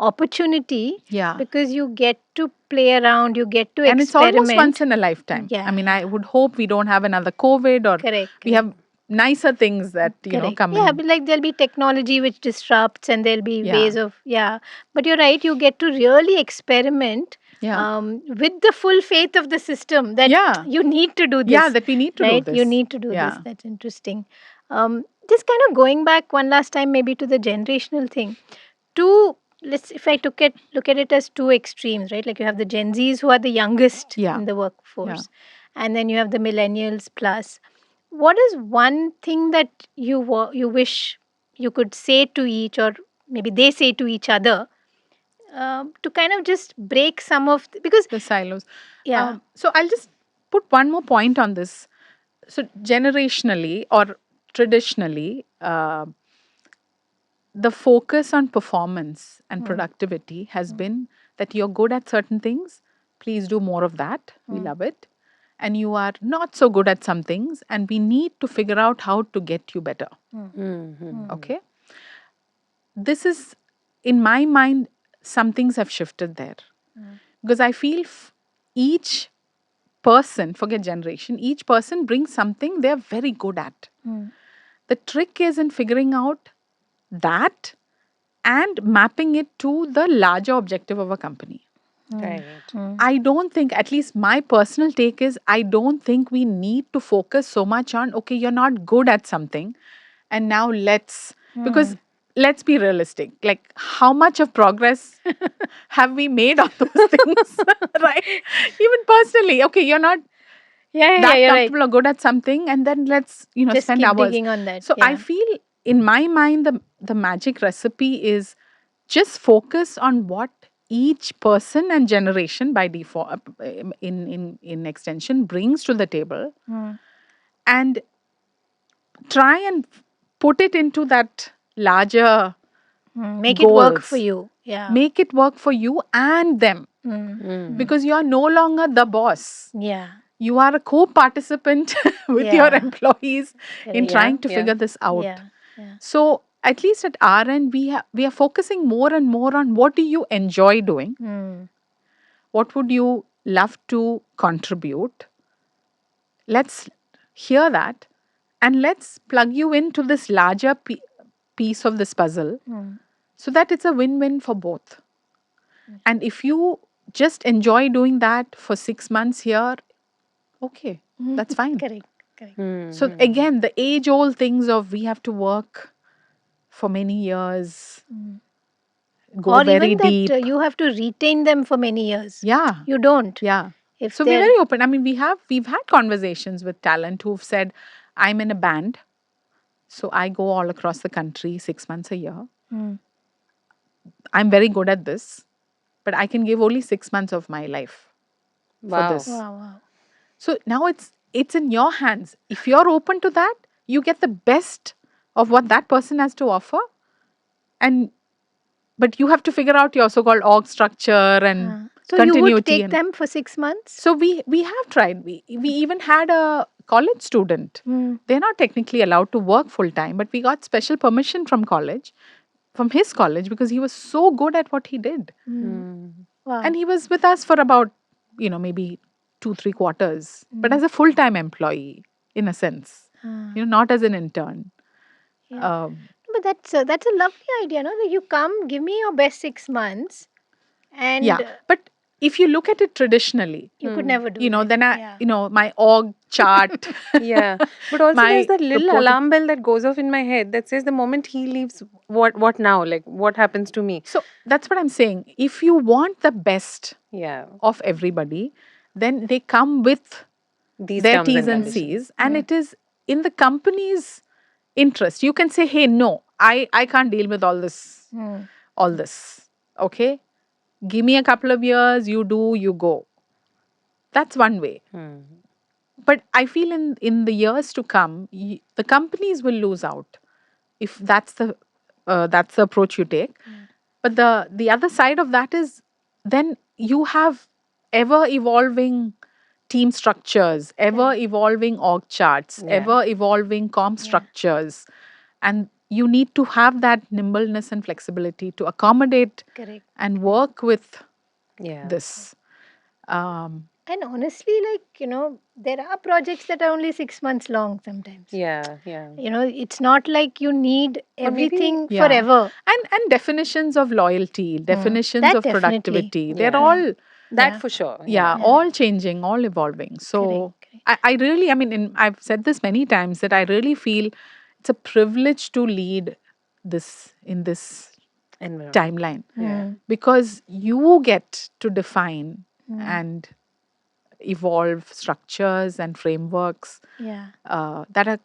opportunity yeah. because you get to play around, you get to And it's almost experiment. once in a lifetime. Yeah, I mean, yeah. I would hope we don't have another COVID, or Correct. we have nicer things that, Correct. come Yeah, in. but like there'll be technology which disrupts and there'll be Yeah. ways of, yeah. But you're right, you get to really experiment Yeah. with the full faith of the system that Yeah. you need to do this. Yeah, that we need to do right? this. You need to do Yeah. this. That's interesting. Just kind of going back one last time, maybe to the generational thing. If I look at it as two extremes, right? Like you have the Gen Zs who are the youngest Yeah. in the workforce, and then you have the millennials plus. What is one thing that you wish you could say to each, or maybe they say to each other, to kind of just break some of because The silos. yeah. So I'll just put one more point on this. So generationally or traditionally, the focus on performance and productivity has been that you're good at certain things, please do more of that. We love it. And you are not so good at some things, and we need to figure out how to get you better. Mhm. Okay. This is, in my mind, some things have shifted there. Because I feel each person, forget generation, each person brings something they're very good at. The trick is in figuring out that and mapping it to the larger objective of a company. Right. I don't think, at least my personal take is, I don't think we need to focus so much on, okay, you're not good at something. And now because let's be realistic. Like, how much of progress have we made on those things? Right? Even personally, okay, you're not that you're right. comfortable or good at something, and then let's, Just spend keep hours. digging on that. So I feel, in my mind, the magic recipe is just focus on what each person and generation by default, in extension, brings to the table, and try and put it into that larger Make it work for goals. you. Yeah. Make it work for you and them, because you are no longer the boss. Yeah. You are a co-participant with your employees in Correct. trying to Yeah. figure this out. Yeah. So at least at our end, we are focusing more and more on what do you enjoy doing, what would you love to contribute. Let's hear that, and let's plug you into this larger piece of this puzzle, so that it's a win-win for both. And if you just enjoy doing that for 6 months here, okay, that's fine. Correct. So again, the age-old things of we have to work for many years, go Or very even deep. that you have to retain them for many years. Yeah. You don't. Yeah. If So we're they're very open. I mean, we've had conversations with talent who've said, I'm in a band, so I go all across the country 6 months a year. I'm very good at this, but I can give only 6 months of my life for Wow. this. wow. So now it's in your hands. If you're open to that, you get the best of what that person has to offer, but you have to figure out your so-called org structure and So you continuity. would take and them for 6 months? So we have tried. We even had a college student. They're not technically allowed to work full time, but we got special permission from his college, because he was so good at what he did. Wow. And he was with us for about, maybe 2-3 quarters, but as a full-time employee, in a sense, not as an intern. Yeah. But that's a lovely idea, no? That you come, give me your best 6 months, and Yeah, but if you look at it traditionally, you could never do that. then Yeah. my org chart, Yeah, but also there's my that little reporting. alarm bell that goes off in my head that says the moment he leaves, what now? Like what happens to me? So that's what I'm saying. If you want the best Yeah, of everybody, then they come with these their terms T's and and conditions. C's, and it is in the company's interest. You can say, hey, no, I can't deal with all this. Okay. Give me a couple of years, you go. That's one way. Hmm. But I feel in the years to come, the companies will lose out if that's the approach you take. But the other side of that is then you have ever evolving team structures, ever evolving org charts, Yeah. ever evolving comp structures, and you need to have that nimbleness and flexibility to accommodate Correct. and work with Yeah. this. Um, And honestly, there are projects that are only 6 months long sometimes. Yeah. Yeah. It's not like you need Or maybe- everything Yeah. forever. and definitions of loyalty, definitions That of definitely. productivity, they're Yeah. all That Yeah. for sure. all changing, all evolving. So Correct. I really, I've said this many times that I really feel it's a privilege to lead this in this Environment. timeline Yeah. because you get to define and evolve structures and frameworks Yeah. that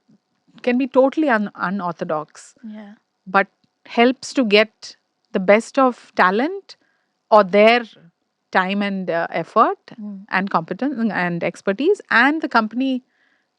can be totally unorthodox, Yeah. but helps to get the best of talent or their time and effort and competence and expertise, and the company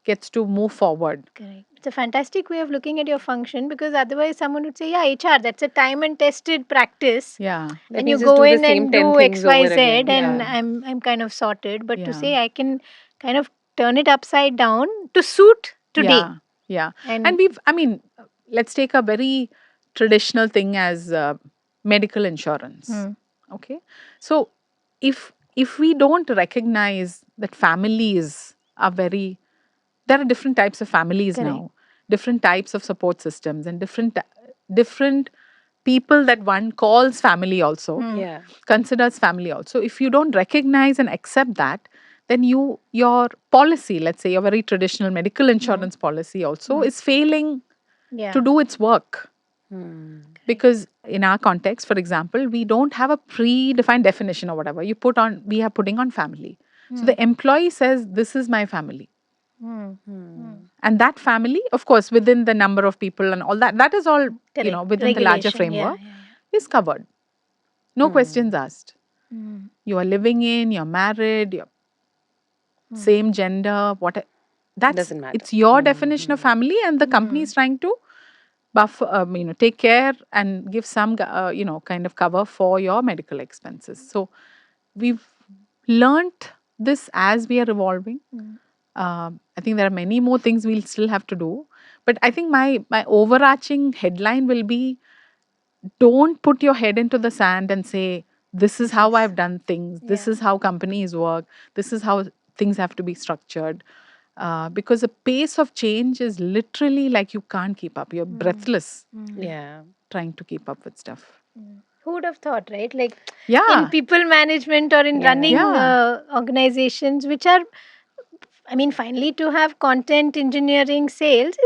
gets to move forward. Correct. It's a fantastic way of looking at your function, because otherwise someone would say, yeah, HR, that's a time and tested practice. Yeah. Let And me you just go do the in same and 10 do things X, Y, over Z, again. and Yeah. I'm kind of sorted. But to Yeah. say I can kind of turn it upside down to suit today. Yeah. And And let's take a very traditional thing as medical insurance. Okay. So if we don't recognize that families are there are different types of families Correct. now, different types of support systems, and different people that one calls family also, Yeah. considers family also. If you don't recognize and accept that, then your policy, let's say your very traditional medical insurance policy also is failing yeah. to do its work. Hmm. Because in our context, for example, we don't have a predefined definition or whatever we are putting on family. So the employee says, this is my family. And that family, of course, within the number of people and all that is all, Correct. within the larger Regulation, yeah, framework, is covered. No questions asked. yeah. You are living in, you're married, you're same gender, Doesn't matter. it's your definition of family, and the company is trying to buffer, take care and give some, kind of cover for your medical expenses. So we've learnt this as we are evolving. I think there are many more things we'll still have to do, but I think my overarching headline will be: don't put your head into the sand and say, this is how I've done things, this Yeah. is how companies work, this is how things have to be structured. Because the pace of change is literally like you can't keep up. You're breathless Yeah. trying to keep up with stuff. Who would have thought, right? Like Yeah. in people management or in Yeah. running Yeah. organizations, which are, finally, to have content engineering sales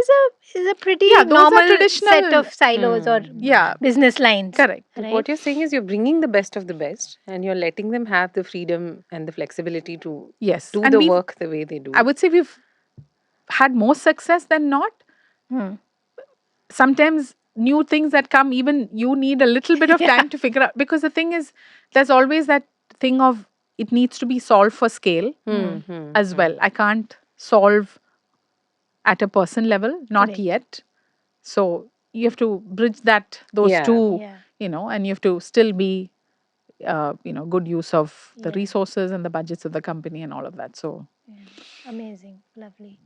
is a pretty Yeah, those are normal traditional- set of silos or Yeah. business lines. Correct. Right? What you're saying is you're bringing the best of the best and you're letting them have the freedom and the flexibility to Yes. do And the work the way they do. I would say we've had more success than not. Sometimes new things that come, even you need a little bit of time to figure out, because the thing is, there's always that thing of it needs to be solved for scale as well. I can't solve at a person level, not Correct. yet. So you have to bridge those Yeah. two, Yeah. and you have to still be, good use of the Yeah. resources and the budgets of the company and all of that. So Amazing. Lovely.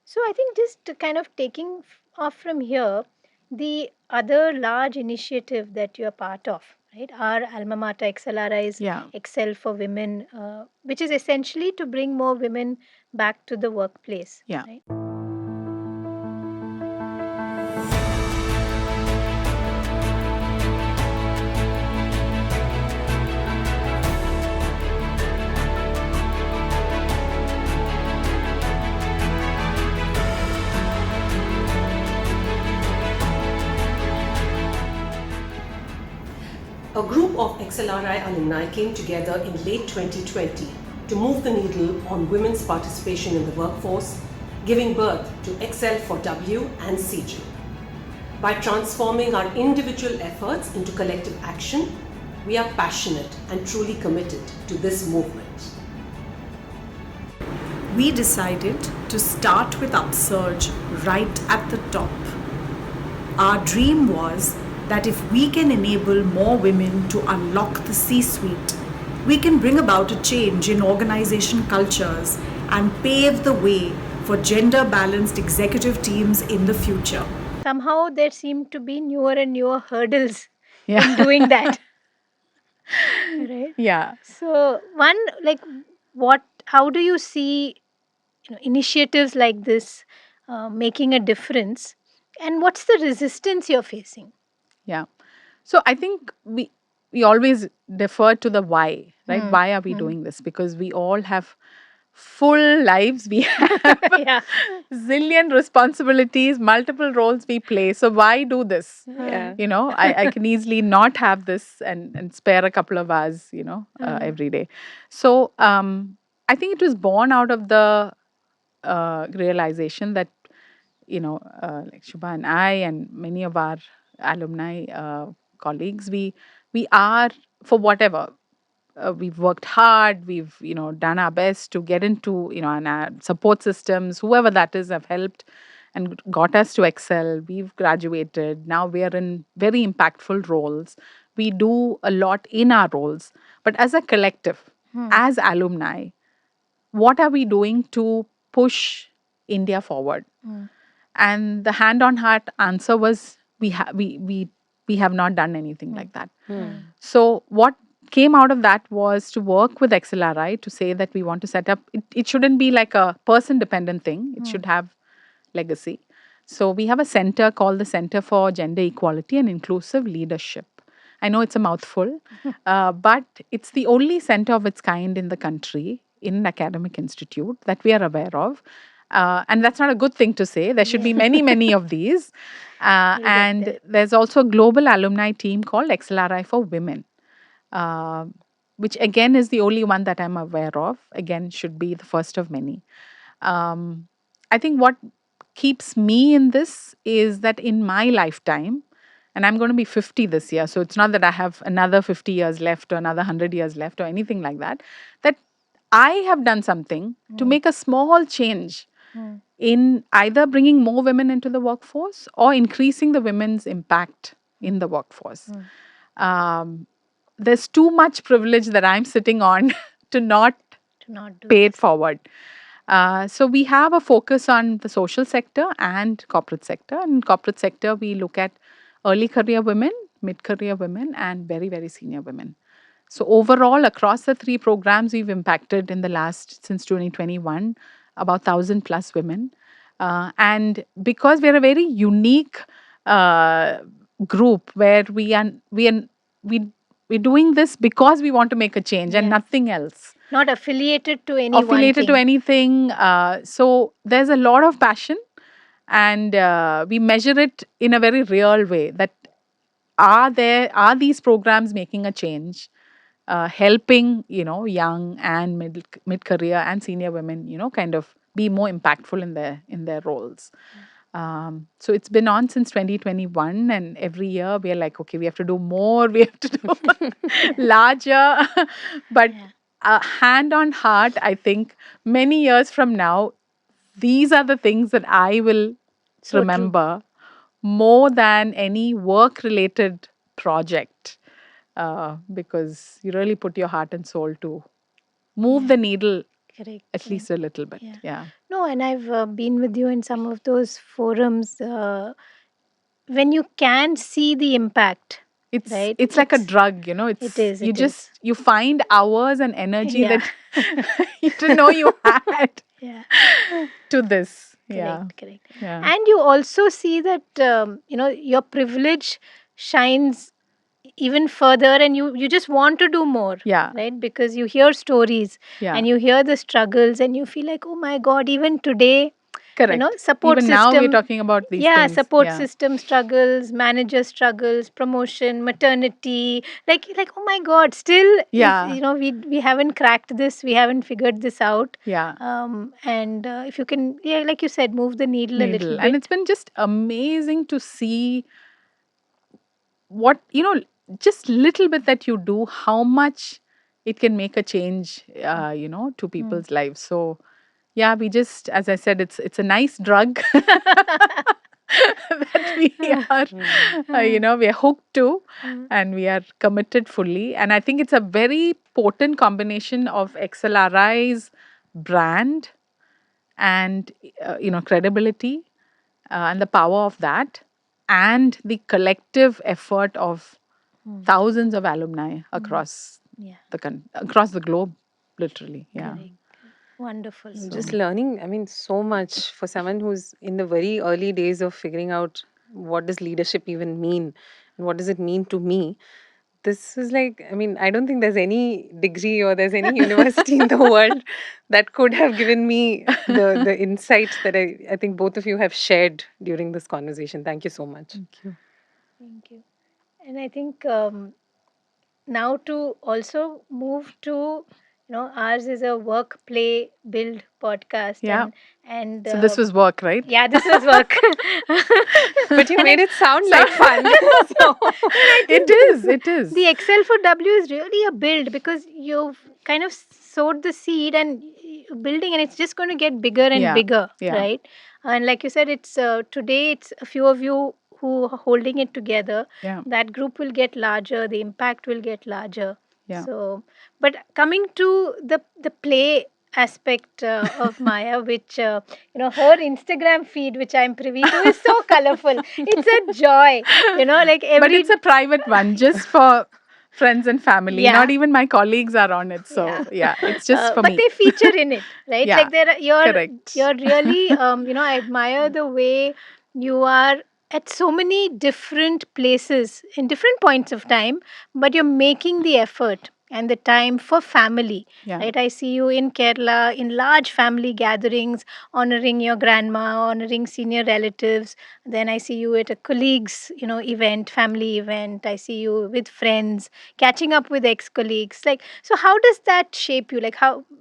So I think just kind of taking off from here, the other large initiative that you're part of, right? Our alma mater XLRI's Yeah. Excel for Women, which is essentially to bring more women back to the workplace. Yeah. Right? XLRI alumni came together in late 2020 to move the needle on women's participation in the workforce, giving birth to XL for W and CJ. By transforming our individual efforts into collective action, we are passionate and truly committed to this movement. We decided to start with Upsurge right at the top. Our dream was that if we can enable more women to unlock the C-suite, we can bring about a change in organization cultures and pave the way for gender-balanced executive teams in the future. Somehow there seem to be newer and newer hurdles Yeah. in doing that. Right? Yeah. So how do you see initiatives like this making a difference, and what's the resistance you're facing? Yeah. So I think we always defer to the why, right? Why are we doing this? Because we all have full lives. We have Yeah. zillion responsibilities, multiple roles we play. So why do this? Yeah. I can easily not have this and spare a couple of hours, every day. So I think it was born out of the realization that like Shubha and I and many of our alumni colleagues, we are, for whatever, we've worked hard, we've done our best to get into and our support systems, whoever that is, have helped and got us to excel. We've graduated, now we are in very impactful roles. We do a lot in our roles, but as a collective, as alumni, what are we doing to push India forward? And the hand on heart answer was we have not done anything like that. So what came out of that was to work with XLRI to say that we want to set up, it shouldn't be like a person dependent thing, it should have legacy. So we have a center called the Center for Gender Equality and Inclusive Leadership. I know it's a mouthful, but it's the only center of its kind in the country, in an academic institute that we are aware of. And that's not a good thing to say. There should be many, many of these. And there's also a global alumni team called XLRI for Women, uh, which again is the only one that I'm aware of. Again, should be the first of many. I think what keeps me in this is that in my lifetime, and I'm going to be 50 this year, so it's not that I have another 50 years left or another 100 years left or anything like that, that I have done something to make a small change in either bringing more women into the workforce or increasing the women's impact in the workforce. There's too much privilege that I'm sitting on to not Do pay it forward. So we have a focus on the social sector and corporate sector. In corporate sector, we look at early career women, mid-career women, and very, very senior women. So overall, across the three programs, we've impacted in the last, since 2021, about 1,000 plus women. And because we're a very unique group where we're doing this because we want to make a change and nothing else. Not affiliated to any Affiliated to anything. So there's a lot of passion, and we measure it in a very real way. That are these programs making a change, helping young and mid career and senior women kind of be more impactful in their roles. So it's been on since 2021, and every year we are like, okay, we have to do more, we have to do larger. But hand on heart, I think many years from now, these are the things that I will remember more than any work related project, because you really put your heart and soul to move the needle Correct. at least a little bit. No, and I've been with you in some of those forums when you can see the impact. It's Right? it's like a drug, It is. You just you find hours and energy that you didn't know you had Yeah. to this. Correct. Yeah. And you also see that your privilege shines even further, and you just want to do more. Yeah. Right, because you hear stories Yeah. and you hear the struggles, and you feel like, oh my God, even today Correct. support Even now we're system. talking about these Yeah, things. support Yeah. system struggles, manager struggles, promotion, maternity. Like oh my God, still is Yeah. we haven't cracked this, we haven't figured this out. Yeah. And if you can, yeah, like you said, move the needle a little Needle. And bit. it's been just amazing to see what, just little bit that you do, how much it can make a change, to people's lives. So, yeah, we just, as I said, it's a nice drug that we are hooked to, and we are committed fully. And I think it's a very potent combination of XLRI's brand and credibility, and the power of that, and the collective effort of thousands of alumni across Yeah, across the globe, literally. Yeah. correct. Wonderful. Just learning, I mean, so much for someone who's in the very early days of figuring out what does leadership even mean and what does it mean to me. This is like, I mean, I don't think there's any degree or there's any university in the world that could have given me the insights that I think both of you have shared during this conversation. Thank you so much. Thank you. Thank you. And I think now to also move to, ours is a work, play, build podcast. Yeah. And So this was work, right? yeah, this was work. But you made it sound like fun. So, It is. It is. The Excel for W is really a build because you've kind of sowed the seed and building, and it's just going to get bigger and Yeah, bigger, yeah. right? And like you said, it's today it's a few of you who are holding it together. Yeah. That group will get larger, the impact will get larger. Yeah. So, but coming to the play aspect of Maya, which her Instagram feed, which I'm privy to, is so colorful. It's a joy, like every. But it's a private one, just for friends and family. Yeah. Not even my colleagues are on it. So yeah, it's just for but me. they feature in it, right? Yeah, Like correct. you're really I admire the way you are at so many different places in different points of time, but you're making the effort and the time for family. Yeah. Right? I see you in Kerala in large family gatherings, honoring your grandma, honoring senior relatives. Then I see you at a colleagues, event, family event. I see you with friends, catching up with ex-colleagues. Like, so how does that shape you? Like,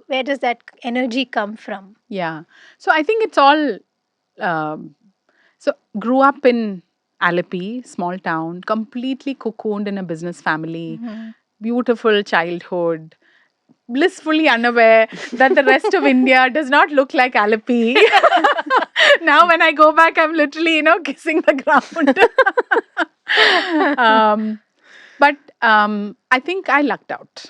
where does that energy come from? Yeah. So I think it's all. So grew up in Alleppey, small town, completely cocooned in a business family. Beautiful childhood, blissfully unaware that the rest of India does not look like Alleppey. Now, when I go back, I'm literally, kissing the ground. But I think I lucked out.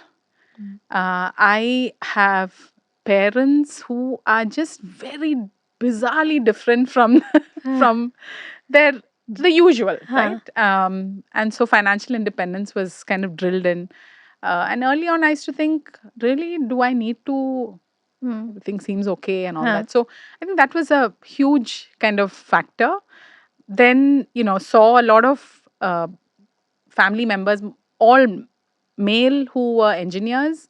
I have parents who are just very bizarrely different from from the usual, right? And so financial independence was kind of drilled in. And early on, I used to think, really, do I need to? Everything seems okay and all that. So I think that was a huge kind of factor. Then, saw a lot of family members, all male, who were engineers.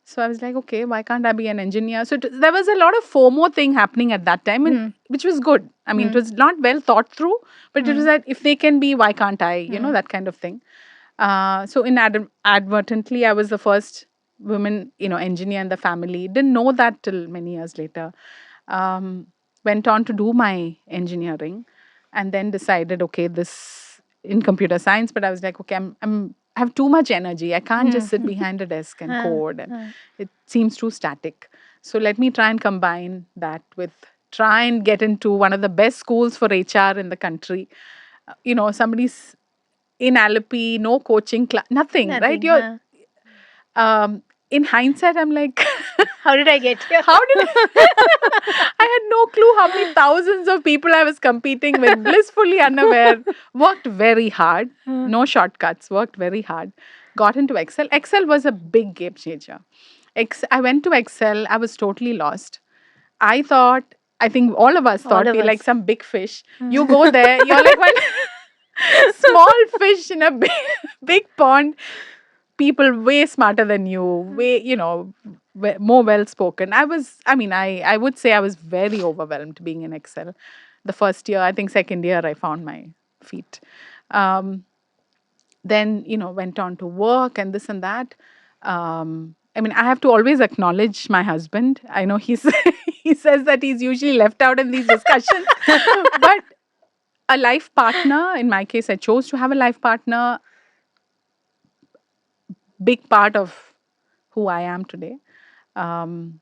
So I was like, okay, why can't I be an engineer? So there was a lot of FOMO thing happening at that time, which was good. I mean, it was not well thought through, but it was that if they can be, why can't I? That kind of thing. So inadvertently, I was the first woman, engineer in the family. Didn't know that till many years later. Went on to do my engineering, and then decided, okay, this in computer science. But I was like, okay, I have too much energy. I can't just sit behind a desk and code, and it seems too static. So let me try and combine that with try and get into one of the best schools for HR in the country. Somebody's in Alleppey, no coaching class, nothing, right? You're in hindsight, I'm like, how did I get here? How did I had no clue how many thousands of people I was competing with, blissfully unaware. Worked very hard, no shortcuts, worked very hard. Got into Excel. Excel was a big game changer. I went to Excel, I was totally lost. I think all of us thought we're like some big fish. You go there, you're like one small fish in a big pond. People way smarter than you, way, more well spoken. I would say I was very overwhelmed being in Excel. The first year, I think second year, I found my feet. Um, then, went on to work and this and that. I have to always acknowledge my husband. I know he says that he's usually left out in these discussions, but a life partner, in my case, I chose to have a life partner, big part of who I am today. Um,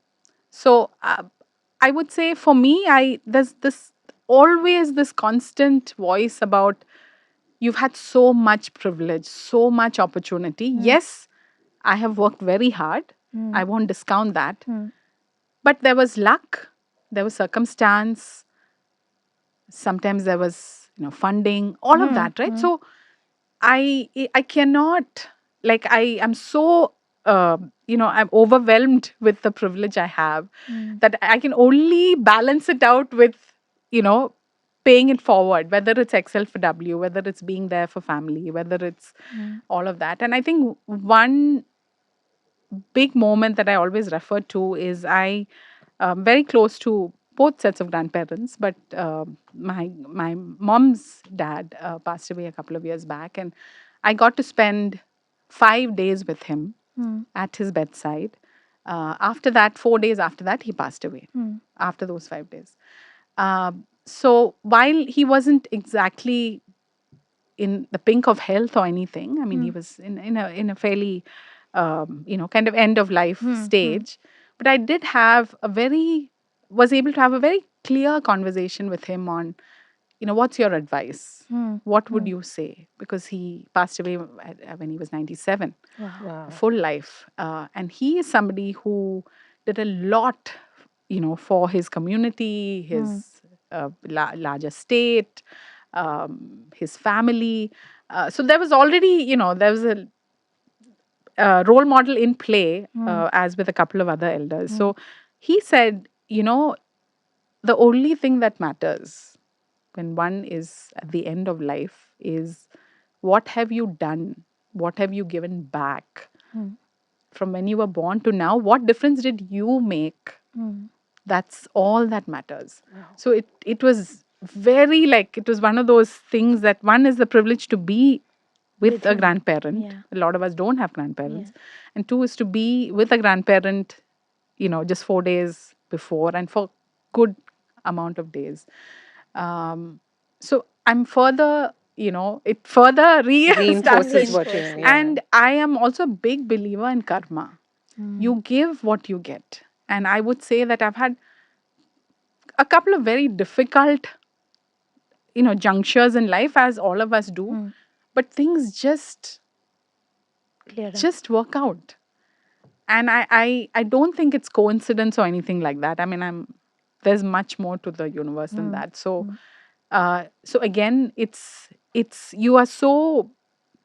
so I would say for me, there's this always this constant voice about you've had so much privilege, so much opportunity. Yes, I have worked very hard. I won't discount that. But there was luck, there was circumstance, sometimes there was, funding, all of that, right? So I cannot, like, I am so I'm overwhelmed with the privilege I have, that I can only balance it out with, you know paying it forward, whether it's Excel for W, whether it's being there for family, whether it's all of that. And I think one big moment that I always refer to is I very close to both sets of grandparents, but my mom's dad passed away a couple of years back, and I got to spend 5 days with him at his bedside. After that, 4 days after that, he passed away. After those 5 days, so while he wasn't exactly in the pink of health or anything. I mean, he was in a fairly, kind of end of life stage. But I did have was able to have a very clear conversation with him on, what's your advice? What would you say? Because he passed away when he was 97, Wow. full life. And he is somebody who did a lot, for his community, his larger state, his family. So there was already, there was a role model in play, as with a couple of other elders. So he said, the only thing that matters when one is at the end of life is what have you done? What have you given back from when you were born to now? What difference did you make? That's all that matters. So it was very, like, it was one of those things that one is the privilege to be with a grandparent. Yeah. A lot of us don't have grandparents. And two is to be with a grandparent, just 4 days before and for good amount of days. So I'm further, it further Reinforces reestablished. what you mean. And I am also a big believer in karma. You give what you get. And I would say that I've had a couple of very difficult, junctures in life, as all of us do. But things Clear up. just work out. And I don't think it's coincidence or anything like that. I mean, there's much more to the universe than that. So so again, it's you are so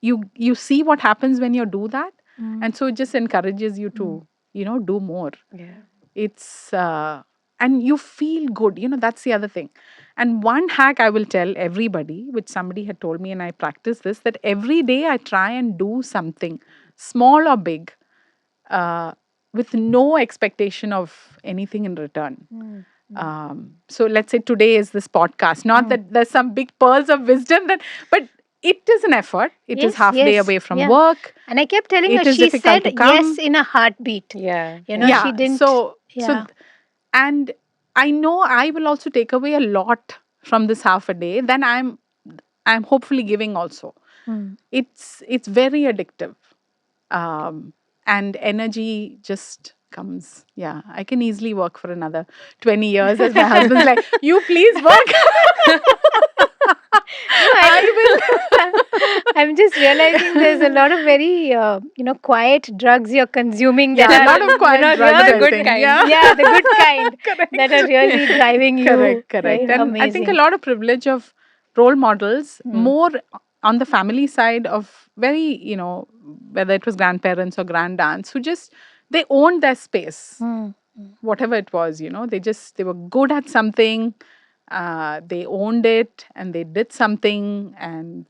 you see what happens when you do that, and so it just encourages you to do more. Yeah. It's and you feel good, that's the other thing. And one hack I will tell everybody, which somebody had told me, and I practice this, that every day I try and do something small or big, with no expectation of anything in return. So let's say today is this podcast. Not that there's some big pearls of wisdom, but it is an effort. It is Yes, half day yes, away from yeah. work. And I kept telling It her, is she difficult said to come. yes in a heartbeat. Yeah. She didn't. So Yeah. and I know I will also take away a lot from this half a day. Then I'm hopefully giving also. It's very addictive, and energy just comes. Yeah, I can easily work for another 20 years, as my husband's like, you please work. I'm just realizing there's a lot of very, quiet drugs you're consuming. Yeah, that a lot of quiet drugs, really I good think. kind. Yeah. the good kind that are really driving you. Correct. Right? And Amazing. I think a lot of privilege of role models, more on the family side, of very, whether it was grandparents or grandaunts, who just, they owned their space, whatever it was, they were good at something, they owned it, and they did something, and,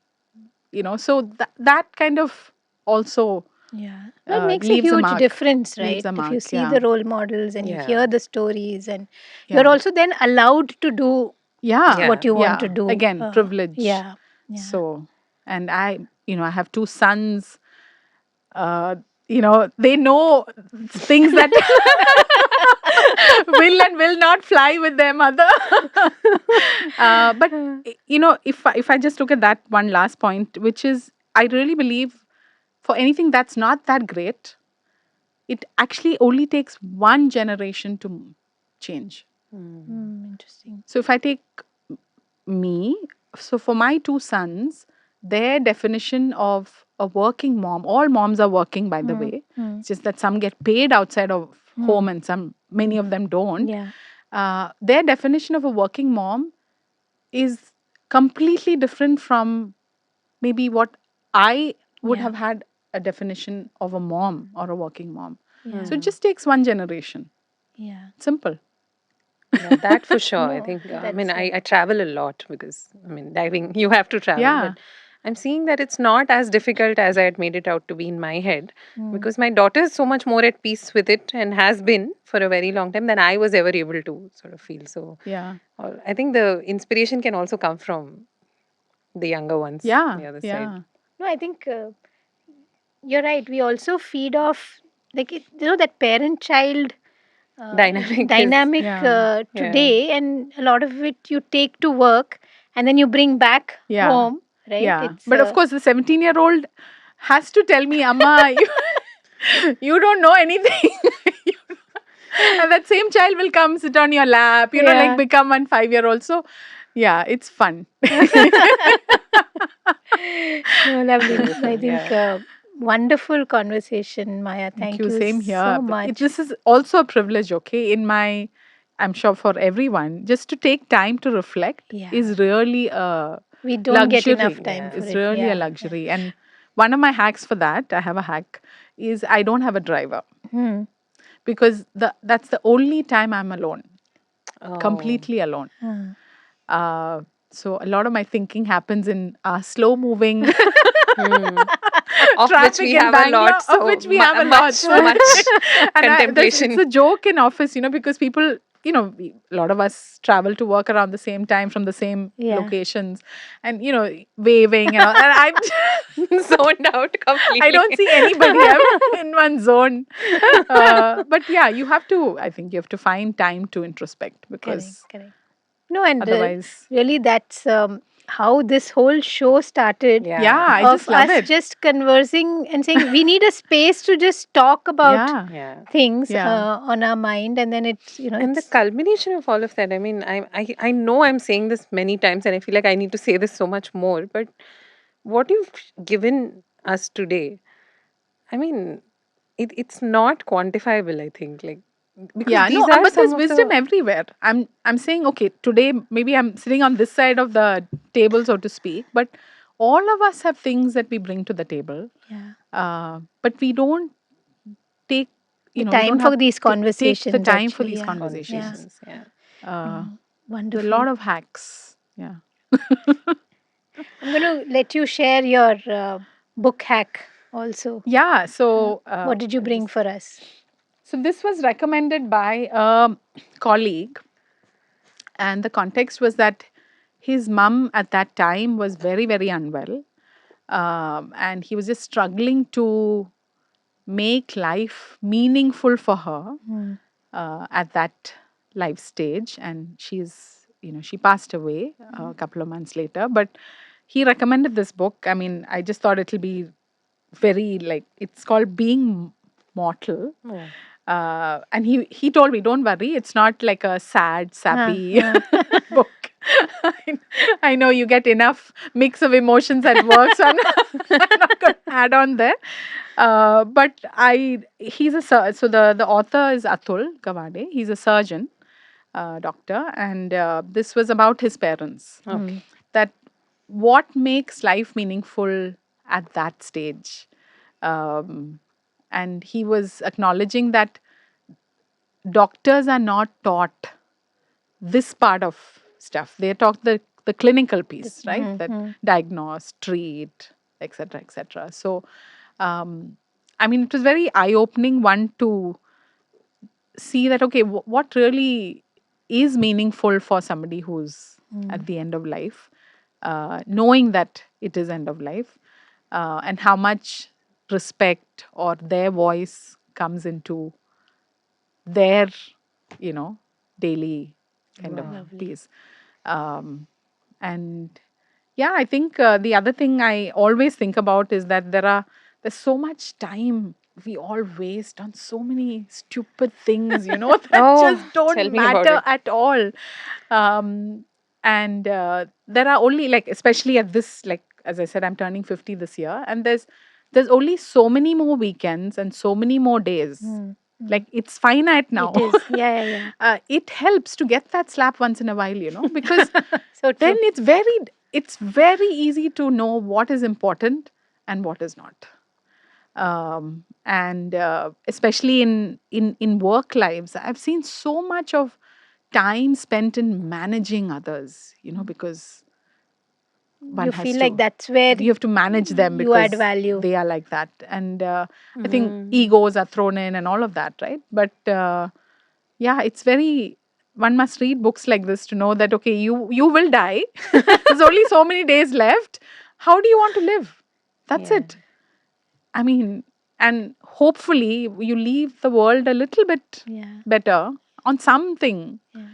so that kind of also Yeah. No, it makes a leaves a huge mark. difference, Leaves right? a If you mark, see yeah. the role models and you Yeah. hear the stories, and Yeah. you're also then allowed to do Yeah. what you want Yeah. to do. Again, privilege. Yeah. Yeah. So, and I have two sons. They know things that will and will not fly with their mother. But if I just look at that one last point, which is, I really believe for anything that's not that great, it actually only takes one generation to change. Interesting. So if I take me, so for my two sons, their definition of a working mom, all moms are working, by the way. It's just that some get paid outside of home and many of them don't. Yeah. Their definition of a working mom is completely different from maybe what I would Yeah. have had a definition of a mom or a working mom. Yeah. So it just takes one generation. Yeah. Simple. Yeah, that for sure. I No, think, I mean, that's I travel a lot because, I mean, diving, you have to travel. Yeah. But I'm seeing that it's not as difficult as I had made it out to be in my head because my daughter is so much more at peace with it and has been for a very long time than I was ever able to sort of feel. So Yeah. I think the inspiration can also come from the younger ones on the Yeah. other Yeah. side. No, I think you're right. We also feed off, like, that parent-child Dynamic is, dynamic Yeah. today, and a lot of it you take to work and then you bring back Yeah. home, right? Yeah. It's But of course, the 17-year-old has to tell me, Amma, you don't know anything. And that same child will come sit on your lap, Yeah. like become 1 5-year-old. So, yeah, it's fun. No, lovely. Beautiful, I think yeah. wonderful conversation, Maya. Thank Thank you. you Same here. so But much. this is also a privilege, okay? I'm sure for everyone, just to take time to reflect Yeah. is really a We don't get luxury. enough time for It's it. really Yeah. a luxury. And one of my hacks for that, I have a hack, is I don't have a driver Hmm. because that's the only time I'm alone, Oh. completely alone. Hmm. So a lot of my thinking happens in slow moving Of which we have a lot. So of which we have a lot. much, much And contemplation. it's a joke in office, because people, a lot of us travel to work around the same time from the same Yeah. locations, and waving and all. And I'm Zoned out completely. I don't see anybody. I'm in one zone. But yeah, I think you have to find time to introspect because Correct. No, and otherwise, really, that's how this whole show started. yeah, I Of just love us it. just conversing and saying we need a space to just talk about Yeah. Yeah. things Yeah. on our mind, and then it's And the it's culmination of all of that, I mean, I know I'm saying this many times and I feel like I need to say this so much more, but what you've given us today, I mean, it's not quantifiable, I think. Like, because Yeah, these no, are but some there's of wisdom the, everywhere. I'm saying, okay, today maybe I'm sitting on this side of the table, so to speak, but all of us have things that we bring to the table. But we don't take, the we time don't for have these take the conversations. time for Actually, these yeah, conversations. conversations. Yeah. Uh, wonderful. There's a lot of hacks. Yeah. I'm going to let you share your book hack also. Yeah. So, What did you bring for us? So this was recommended by a colleague, and the context was that his mum at that time was very, very unwell, and he was just struggling to make life meaningful for her at that life stage. And she passed away a couple of months later. But he recommended this book. I mean, I just thought it'll be very, like, it's called Being Mortal. Oh. And he told me, don't worry, it's not like a sad, sappy book. I know you get enough mix of emotions at work, so I'm not going to add on there. But so the author is Atul Gawade. He's a surgeon, doctor, and this was about his parents. Okay. That what makes life meaningful at that stage. And he was acknowledging that doctors are not taught this part of stuff. They're taught the clinical piece, right? That diagnose, treat, etc., etc. So I mean, it was very eye-opening one to see that, okay, what really is meaningful for somebody who's at the end of life, knowing that it is end of life, and how much respect or their voice comes into their, you know, daily kind of Lovely. piece. Um, and yeah, I think the other thing I always think about is that there's so much time we all waste on so many stupid things, that Oh, just tell don't me about matter it. at all. And there are only, like, especially at this, like, as I said, I'm turning 50 this year, and there's only so many more weekends and so many more days. Like, it's finite now. It is. Yeah, yeah, It helps to get that slap once in a while, because yeah. So then true. it's very easy to know what is important and what is not. And especially in work lives, I've seen so much of time spent in managing others, because one You has feel like to that's where you have to manage them you add because value. they are like that. And I think Mm. egos are thrown in and all of that, right? But yeah, it's very, one must read books like this to know that, okay, you will die. There's only so many days left. How do you want to live? That's Yeah. it. I mean, and hopefully you leave the world a little bit Yeah, better on something yeah.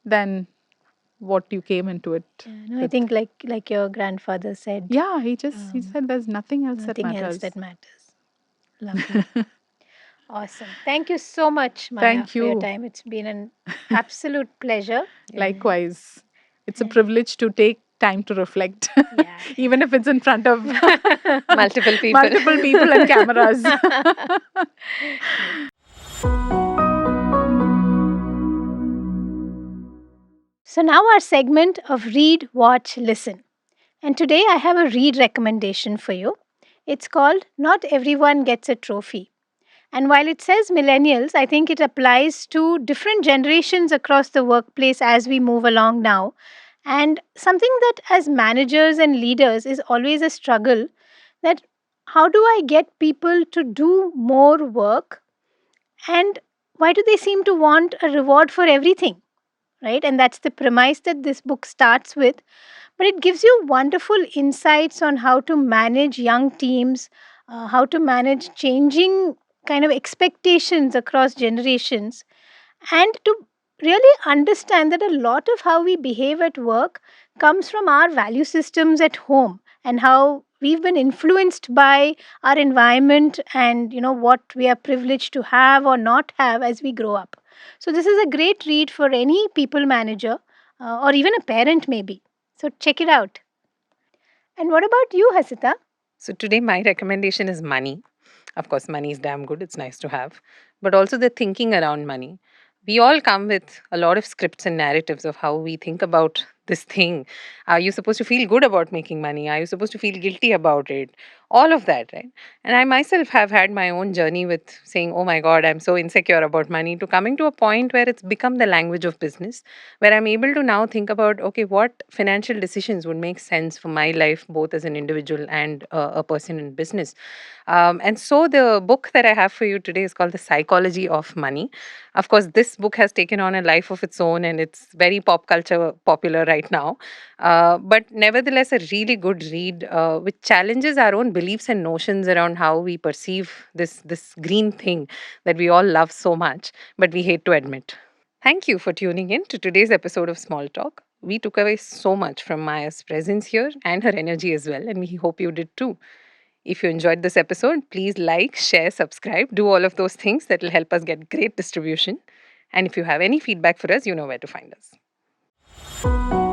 than what you came into it Yeah. No, I with. think like your grandfather said, Yeah, he said there's nothing else that nothing else matters. that matters. Lovely. Awesome. Thank you so much, Maya, Thank for your you. time. It's been an absolute pleasure. Yeah. Likewise. It's a And privilege to take time to reflect, yeah, even if it's in front of Multiple people. multiple people and cameras. so now our segment of read, watch, listen. And today I have a read recommendation for you. It's called Not Everyone Gets a Trophy. And while it says millennials, I think it applies to different generations across the workplace as we move along now. And something that, as managers and leaders, is always a struggle, that how do I get people to do more work, and why do they seem to want a reward for everything? Right? And that's the premise that this book starts with. But it gives you wonderful insights on how to manage young teams, how to manage changing kind of expectations across generations, and to really understand that a lot of how we behave at work comes from our value systems at home, and how we've been influenced by our environment, and what we are privileged to have or not have as we grow up. So this is a great read for any people manager, or even a parent maybe. So check it out. And what about you, Hasita? So today my recommendation is money. Of course, money is damn good. It's nice to have. But also the thinking around money. We all come with a lot of scripts and narratives of how we think about this thing. Are you supposed to feel good about making money? Are you supposed to feel guilty about it? All of that, right? And I myself have had my own journey with saying, oh my God, I'm so insecure about money, to coming to a point where it's become the language of business, where I'm able to now think about, okay, what financial decisions would make sense for my life, both as an individual and a person in business. And so the book that I have for you today is called The Psychology of Money. Of course, this book has taken on a life of its own, and it's very pop culture popular right now. But nevertheless, a really good read, which challenges our own beliefs and notions around how we perceive this green thing that we all love so much, but we hate to admit. Thank you for tuning in to today's episode of Small Talk. We took away so much from Maya's presence here and her energy as well, and we hope you did too. If you enjoyed this episode, please like, share, subscribe, do all of those things that will help us get great distribution. And if you have any feedback for us, you know where to find us.